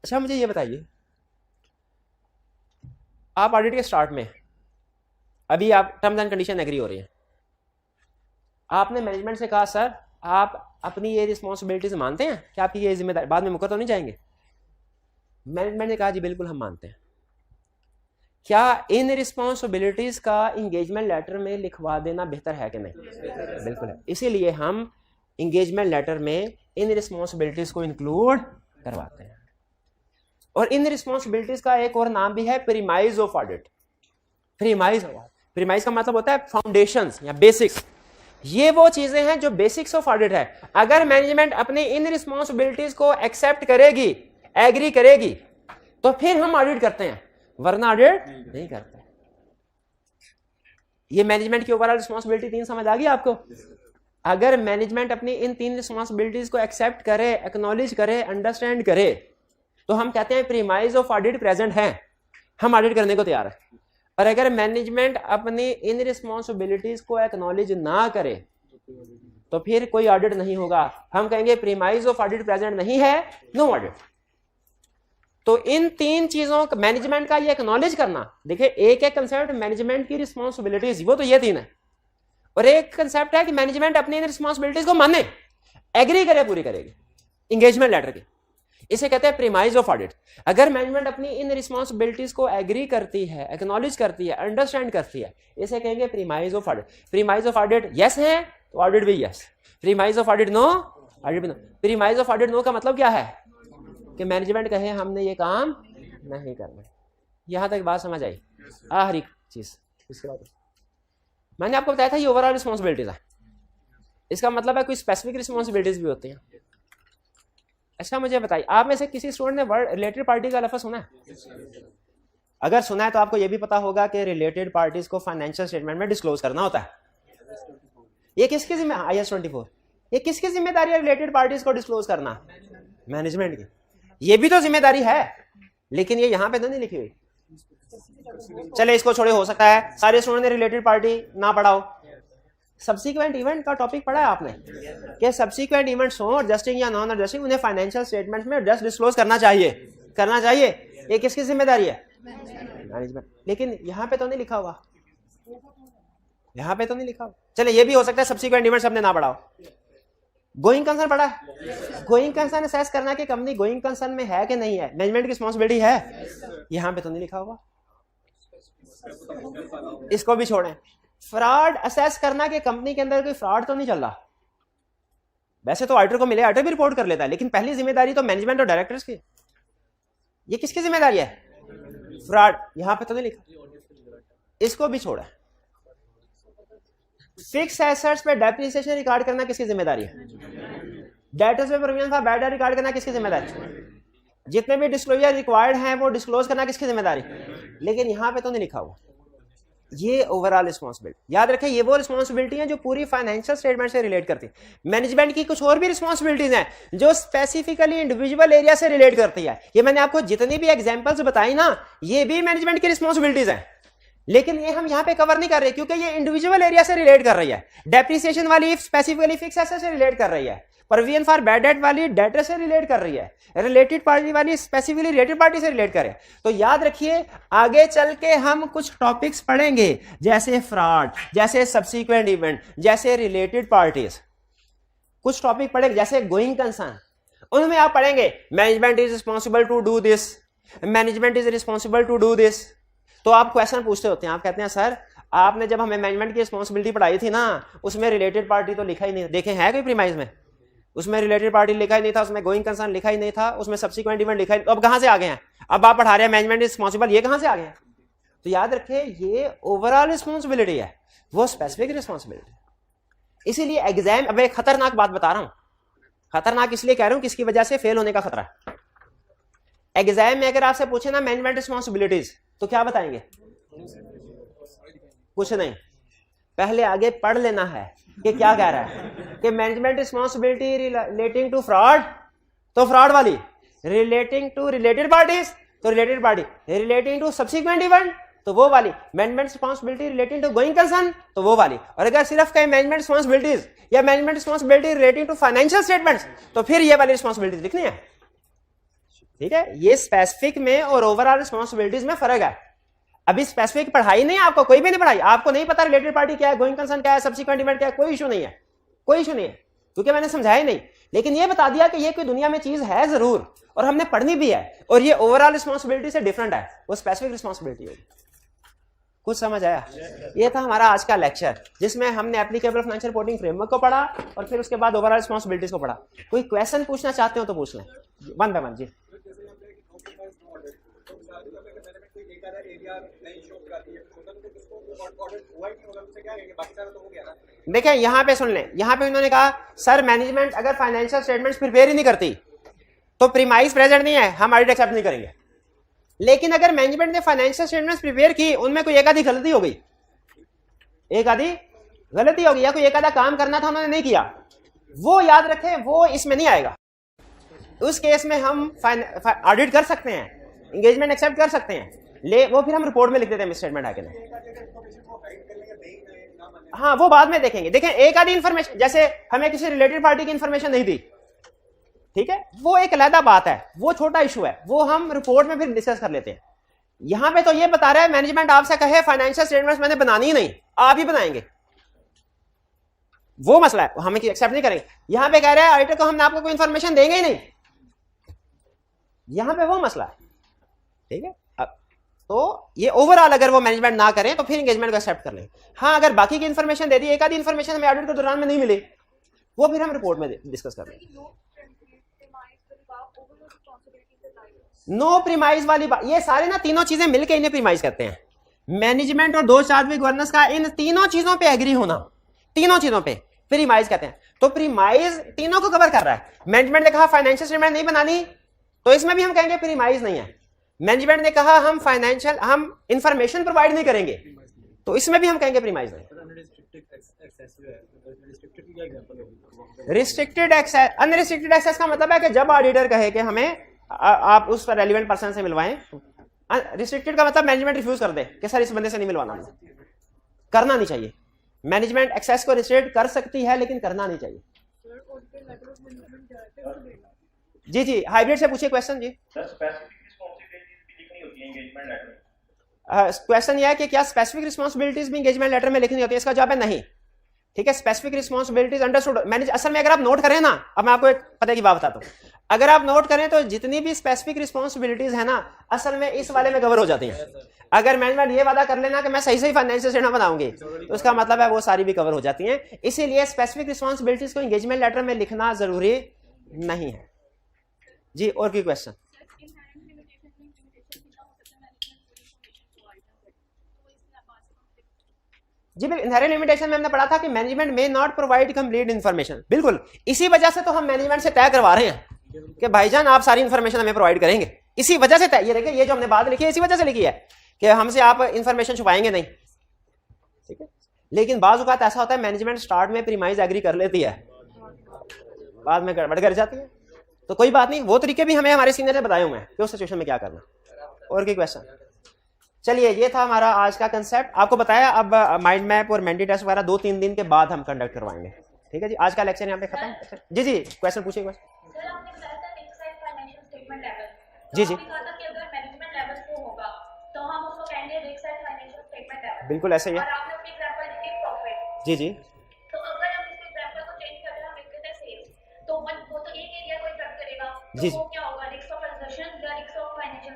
अच्छा मुझे ये बताइए, आप ऑडिट के स्टार्ट में, अभी आप टर्म्स एंड कंडीशन एग्री हो रही हैं, आपने मैनेजमेंट से कहा सर आप अपनी ये रिस्पॉन्सिबिलिटीज मानते हैं कि आपकी ये जिम्मेदारी, बाद में मुकर तो नहीं जाएंगे? मैनेजमेंट ने कहा जी बिल्कुल हम मानते हैं। क्या इन रिस्पॉन्सिबिलिटीज का इंगेजमेंट लेटर में लिखवा देना बेहतर है कि नहीं? बिल्कुल है। इसीलिए हम इंगेजमेंट लेटर में इन रिस्पॉन्सिबिलिटीज को इंक्लूड करवाते हैं। और इन रिस्पॉन्सिबिलिटीज का एक और नाम भी है प्रीमाइज ऑफ ऑडिट। प्रीमाइज का मतलब होता है फाउंडेशंस या बेसिक्स। ये वो चीजें हैं जो बेसिक्स ऑफ ऑडिट है। अगर मैनेजमेंट अपनी इन रिस्पॉन्सिबिलिटीज को एक्सेप्ट करेगी, एग्री करेगी, तो फिर हम ऑडिट करते हैं, वरना ऑडिट नहीं करते। ये मैनेजमेंट की ओवरऑल रिस्पॉन्सिबिलिटी 3 समझ आ गई आपको? अगर मैनेजमेंट अपनी इन 3 रिस्पॉन्सिबिलिटीज को एक्सेप्ट करे, एक्नॉलेज करे, अंडरस्टैंड करे, तो हम कहते हैं प्रीमाइज ऑफ ऑडिट प्रेजेंट है, हम ऑडिट करने को तैयार है। और अगर मैनेजमेंट अपनी इन रिस्पॉन्सिबिलिटीज को एक्नॉलेज ना करे तो फिर कोई ऑडिट नहीं होगा। हम कहेंगे प्रीमाइज ऑफ ऑडिट प्रेजेंट नहीं है, नो ऑडिट। तो इन 3 चीजों का मैनेजमेंट का ये एक्नॉलेज करना, देखिए एक है कंसेप्ट मैनेजमेंट की रिस्पॉन्सिबिलिटीज, वो तो ये 3 है, और एक कंसेप्ट है कि मैनेजमेंट अपनी इन रिस्पॉन्सिबिलिटीज को माने, एग्री करे, पूरी करेगी इंगेजमेंट लेटर की। इसे कहते हैं प्रीमाइज ऑफ ऑडिट। अगर मैनेजमेंट अपनी इन रिस्पॉन्सिबिलिटीज को एग्री करती है, एक्नॉलेज करती है, अंडरस्टैंड करती है, इसे कहेंगे premise of audit. Premise of audit yes है तो ऑडिट भी yes, premise of audit no, audit भी no. Premise of audit no का मतलब क्या है कि मैनेजमेंट कहे हमने ये काम नहीं करना। यहां तक बात समझ आई? आखिरी चीज, इसके बाद मैंने आपको बताया था ये ओवरऑल रिस्पॉन्सिबिलिटीज है, इसका मतलब है कोई स्पेसिफिक रिस्पॉन्सिबिलिटीज भी होती हैं। अच्छा मुझे बताइए, आप में से किसी स्टूडेंट ने वर्ड रिलेटेड पार्टी का लफ्ज़ सुना है? अगर सुना है तो आपको यह भी पता होगा कि रिलेटेड पार्टीज को फाइनेंशियल स्टेटमेंट में डिस्क्लोज करना होता है। ये किसकी जिम्मेदारी? IAS 24 ये किसकी जिम्मेदारी है रिलेटेड पार्टीज को डिस्क्लोज करना? मैनेजमेंट की। ये भी तो जिम्मेदारी है, लेकिन ये यहां पे तो नहीं लिखी हुई। चले इसको छोड़े, हो सकता है सारे स्टूडेंट ने रिलेटेड पार्टी ना पढ़ा हो। सब्सिक्वेंट इवेंट का टॉपिक पढ़ा है आपने कि सब्सिक्वेंट इवेंट्स हो एडजस्टिंग या नॉन एडजस्टिंग, उन्हें फाइनेंशियल स्टेटमेंट्स में जस्ट डिस्क्लोज करना चाहिए, करना चाहिए। ये किसकी जिम्मेदारी है? मैनेजमेंट। लेकिन यहाँ पे तो नहीं लिखा हुआ, यहाँ पे तो नहीं लिखा हुआ। चले ये भी हो सकता है सब्सिक्वेंट इवेंट्स हमने ना पढ़ा हो। गोइंग कंसर्न पढ़ा है? गोइंग कंसर्न असेस करना कि कंपनी गोइंग कंसर्न में है कि नहीं है, मैनेजमेंट की रिस्पॉन्सिबिलिटी है, यहाँ पे तो नहीं लिखा हुआ। इसको भी छोड़ें। फ्रॉड असेस करना कि कंपनी के अंदर कोई फ्रॉड तो नहीं चल रहा। वैसे तो ऑडिटर को मिले, ऑडिटर भी रिपोर्ट कर लेता है, लेकिन पहली जिम्मेदारी तो मैनेजमेंट और डायरेक्टर्स की। ये किसकी जिम्मेदारी है? फ्रॉड, यहां पे तो नहीं लिखा, इसको भी छोड़ा। फिक्स एसेट्स पे डेप्रिसिएशन रिकॉर्ड करना किसकी जिम्मेदारी है? डेटर्स पे premium for bad debt record करना किसकी जिम्मेदारी? जितने भी डिस्क्लोजर रिक्वायर्ड हैं वो डिस्क्लोज करना किसकी जिम्मेदारी? लेकिन यहां पे तो नहीं लिखा हुआ। ये ओवरऑल रिस्पॉन्सिबिलिटी याद रखें, ये वो रिस्पॉन्सिबिलिटी है जो पूरी फाइनेंशियल स्टेटमेंट से रिलेट करती है। मैनेजमेंट की कुछ और भी रिस्पॉन्सिबिलिटीज हैं जो स्पेसिफिकली इंडिविजुअल एरिया से रिलेट करती है। ये मैंने आपको जितनी भी एग्जांपल्स बताई ना, ये भी मैनेजमेंट की रिस्पॉन्सिबिलिटीज हैं, लेकिन ये हम यहां पे कवर नहीं कर रहे क्योंकि ये इंडिविजुअल एरिया से रिलेट कर रही है। डेप्रिसिएशन वाली स्पेसिफिकली फिक्स एसेट से रिलेट कर रही है, प्रोविजन फॉर बैड डेट वाली डेटर से रिलेट कर रही है, रिलेटेड पार्टी वाली स्पेसिफिकली रिलेटेड पार्टी से रिलेट करे। तो याद रखिए आगे चल के हम कुछ टॉपिक्स पढ़ेंगे जैसे फ्रॉड, जैसे सब्सिक्वेंट इवेंट, जैसे रिलेटेड पार्टीज, कुछ टॉपिक पढ़ेंगे जैसे गोइंग कंसर्न, उनमें आप पढ़ेंगे management is responsible to do this, management is responsible to do this. तो आप क्वेश्चन पूछते होते हैं, आप कहते हैं सर आपने जब हमें मैनेजमेंट की रिस्पॉन्सिबिलिटी पढ़ाई थी ना, उसमें रिलेटेड पार्टी तो लिखा ही नहीं, देखे है कोई प्रीमाइज में? उसमें रिलेटेड पार्टी लिखा ही नहीं था, उसमें गोइंग कंसर्न लिखा ही नहीं था, उसमें सब्सिक्वेंट इवेंट लिखा ही नहीं। तो अब कहां से आ गए हैं? अब आप पढ़ा रहे हैं मैनेजमेंट इज रिस्पॉन्सिबल, ये कहां से आ गए हैं? तो याद रखिए ये ओवरऑल रिस्पॉन्सिबिलिटी है, वो स्पेसिफिक रिस्पॉन्सिबिलिटी। इसीलिए एग्जाम, अब एक खतरनाक बात बता रहा हूं, खतरनाक इसलिए कह रहा हूं कि इसकी वजह से फेल होने का खतरा है। एग्जाम में अगर आपसे पूछे ना मैनेजमेंट रिस्पॉन्सिबिलिटीज, तो क्या बताएंगे? कुछ नहीं, पहले आगे पढ़ लेना है कि क्या कह रहा है कि management responsibility relating to fraud, तो फ्रॉड वाली, रिलेटिंग टू रिलेटेड पार्टीज तो related party, relating to subsequent event तो वो वाली, management responsibility relating to going concern तो वो वाली। और अगर सिर्फ कहीं मैनेजमेंट रिस्पॉन्सिबिलिटीज या management responsibility relating to financial statements तो फिर ये वाली रिस्पॉन्सिबिलिटी लिखनी है। ठीक है, ये स्पेसिफिक में और ओवरऑल रिस्पॉन्सिबिलिटीज में फर्क है। अभी स्पेसिफिक पढ़ाई नहीं, आपको कोई भी नहीं पढ़ाई, आपको नहीं पता रिलेटेड पार्टी क्या है, गोइंग कंसर्न क्या है, सब्सिक्वेंट इवेंट क्या है, कोई इशू नहीं है, कोई इशू नहीं है, क्योंकि मैंने समझाया नहीं। लेकिन ये बता दिया कि ये कोई दुनिया में चीज है जरूर और हमने पढ़नी भी है, और ये ओवरऑल रिस्पॉन्सिबिलिटी से डिफरेंट है, वो स्पेसिफिक रिस्पॉन्सिबिलिटी होगी। कुछ समझ आया? ये था हमारा आज का लेक्चर, जिसमें हमने एप्लीकेबल फाइनेंशियल रिपोर्टिंग फ्रेमवर्क को पढ़ा और फिर उसके बाद ओवरऑल रिस्पॉन्सिबिलिटीज को पढ़ा। कोई क्वेश्चन पूछना चाहते हो तो पूछ लें, वन बाय वन। जी देखिए यहां पे सुन लें, यहां पे उन्होंने कहा सर मैनेजमेंट अगर फाइनेंशियल स्टेटमेंट्स प्रिपेयर ही नहीं करती तो प्रीमाइस प्रेजेंट नहीं है, हम ऑडिट एक्सेप्ट नहीं करेंगे। लेकिन अगर मैनेजमेंट ने फाइनेंशियल स्टेटमेंट्स प्रिपेयर की, उनमें कोई एक आधी गलती हो गई, एक आधी गलती होगी या कोई एक आधा काम करना था उन्होंने नहीं किया, वो याद रखें, वो इसमें नहीं आएगा। उस केस में हम ऑडिट कर सकते हैं, एंगेजमेंट एक्सेप्ट कर सकते हैं, वो फिर हम रिपोर्ट में लिख देते हैं स्टेटमेंट आके ना। हाँ वो बाद में देखेंगे। देखें एक आधी इंफॉर्मेशन, जैसे हमें किसी रिलेटेड पार्टी की इंफॉर्मेशन नहीं दी, ठीक है, वो एक अलग बात है, वो छोटा इशू है, वो हम रिपोर्ट में फिर डिस्कस कर लेते हैं। यहां पे तो ये बता रहा है मैनेजमेंट आपसे कहे फाइनेंशियल स्टेटमेंट्स मैंने बनानी ही नहीं, आप ही बनाएंगे, वो मसला है, हम एक्सेप्ट नहीं करेंगे। यहां पे कह रहे हैं ऑडिटर को हम आपको कोई इंफॉर्मेशन देंगे ही नहीं, यहां पे वो मसला है। ठीक है, तो ये ओवरऑल अगर वो मैनेजमेंट ना करें तो फिर एंगेजमेंट को एक्सेप्ट कर लें। हाँ अगर बाकी की इंफॉर्मेशन दे दी, एक आधी इंफॉर्मेशन हमें ऑडिट के दौरान में नहीं मिली, वो फिर हम रिपोर्ट में डिस्कस कर लेंगे। नो प्रीमाइज वाली बात, ये सारे ना तीनों चीजें मिलकर इन्हें प्रीमाइज करते हैं। मैनेजमेंट और दो चार्ज में गवर्नेंस का इन तीनों चीजों पे एग्री होना, तीनों चीजों पे प्रीमाइज कहते हैं। तो प्रीमाइज तीनों को कवर कर रहा है। मैनेजमेंट ने कहा फाइनेंशियल स्टेटमेंट नहीं बनानी, तो इसमें भी हम कहेंगे प्रीमाइज नहीं है। मैनेजमेंट ने कहा हम फाइनेंशियल, हम इंफॉर्मेशन प्रोवाइड नहीं करेंगे, तो इसमें भी हम कहेंगे प्रीमाइज नहीं। रिस्ट्रिक्टेड एक्सेस, अनरिस्ट्रिक्टेड एक्सेस का मतलब है कि जब ऑडिटर कहे कि हमें आप उस पर रेलिवेंट पर्सन से मिलवाएं, रिस्ट्रिक्टेड का मतलब मैनेजमेंट रिफ्यूज कर दे कि सर इस बंदे से नहीं मिलवाना, करना नहीं चाहिए। मैनेजमेंट एक्सेस को रिस्ट्रिक्ट कर सकती है लेकिन करना नहीं चाहिए। जी जी हाइब्रिड से पूछिए क्वेश्चन। जी क्वेश्चन यह है कि क्या स्पेसिफिक रिस्पांसिबिलिटीज भी एंगेजमेंट लेटर में लिखनी होती है? इसका जवाब है नहीं। ठीक है, स्पेसिफिक रिस्पांसिबिलिटीज अंडरस्टूड। मैंने असल में अगर आप नोट करें ना, अब मैं आपको एक पता की बात बताता हूँ, अगर आप नोट करें तो जितनी भी स्पेसिफिक रिस्पांसिबिलिटीज है ना, असल में इस वाले में कवर हो जाती हैं। अगर मैनेजमेंट ये वादा कर लेना कि मैं सही सही फाइनेंशियल स्टेटमेंट बनाऊंगी, तो उसका मतलब है वो सारी भी कवर हो जाती हैं। इसीलिए स्पेसिफिक रिस्पांसिबिलिटीज को एंगेजमेंट लेटर में लिखना जरूरी नहीं है। जी और कोई क्वेश्चन? जी बिल्कुल, इनहेरेंट लिमिटेशन में हमने पढ़ा था कि मैनेजमेंट में नॉट प्रोवाइड कंप्लीट इन्फॉर्मेशन। बिल्कुल, इसी वजह से तो हम मैनेजमेंट से तय करवा रहे हैं कि भाईजान आप सारी इन्फॉर्मेशन हमें प्रोवाइड करेंगे। इसी वजह से तय, ये देखिए ये जो हमने बात लिखी है इसी वजह से लिखी है कि हमसे आप इन्फॉर्मेशन छुपाएंगे नहीं। ठीक है। लेकिन बाज़ औक़ात ऐसा होता है मैनेजमेंट स्टार्ट में प्रीमाइज एग्री कर लेती है, बाद में गड़बड़ कर जाती है। तो कोई बात नहीं, वो तरीके भी हमें हमारे सीनियर ने बताए हुए हैं कि उस सिचुएशन में क्या करना। और कोई क्वेश्चन? चलिए, ये था हमारा आज का कंसेप्ट। आपको बताया अब माइंड मैप और मेंटी टेस्ट वगैरह 2-3 दिन के बाद हम कंडक्ट करवाएंगे। ठीक है जी, आज का लेक्चर यहाँ पे खत्म। जी जी, क्वेश्चन पूछिए। जी जी, बिल्कुल ऐसे ही है। जी जी, जी जी,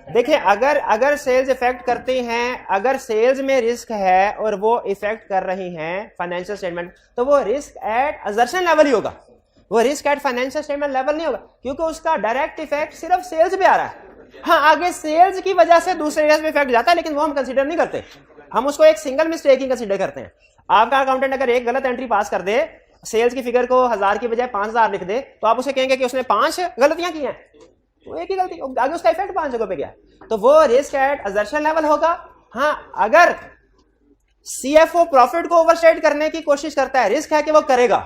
देखिए अगर सेल्स इफेक्ट करती हैं, अगर सेल्स में रिस्क है और वो इफेक्ट कर रही हैं फाइनेंशियल स्टेटमेंट, तो वो रिस्क एट असर्शन लेवल ही होगा, वो risk at financial statement level नहीं होगा, क्योंकि उसका डायरेक्ट इफेक्ट सिर्फ सेल्स पे आ रहा है। हाँ, आगे सेल्स की वजह से दूसरे एरियाज में इफेक्ट जाता है, लेकिन वो हम कंसीडर नहीं करते, हम उसको एक सिंगल मिस्टेक ही कंसीडर करते हैं। आपका अकाउंटेंट अगर एक गलत एंट्री पास कर दे, सेल्स की फिगर को 1000 की बजाय 5000 लिख दे, तो आप उसे कहेंगे कि उसने 5 गलतियां की हैं, वो एक ही गलती, आगे उसका इफेक्ट 5 जगह पे गया, तो वो रिस्क एट असर्शन लेवल होगा। हाँ, अगर सीएफओ प्रॉफिट को ओवरस्टेट करने की कोशिश करता है, रिस्क है कि वो करेगा,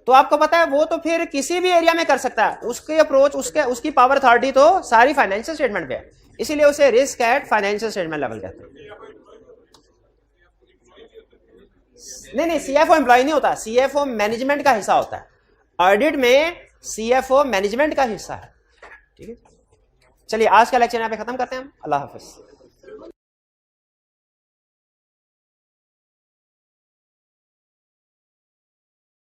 तो आपको पता है वो तो फिर किसी भी एरिया में कर सकता है, उसकी अप्रोच, उसकी पावर अथॉरिटी तो सारी फाइनेंशियल स्टेटमेंट पे है, इसीलिए उसे risk at financial statement level कहते हैं। नहीं, सीएफओ एम्प्लॉय नहीं होता, सीएफओ मैनेजमेंट का हिस्सा होता है। ऑडिट में सीएफओ मैनेजमेंट का हिस्सा है। ठीक है, चलिए आज का लेक्चर यहाँ पे खत्म करते हैं हम। अल्लाह हाफिज।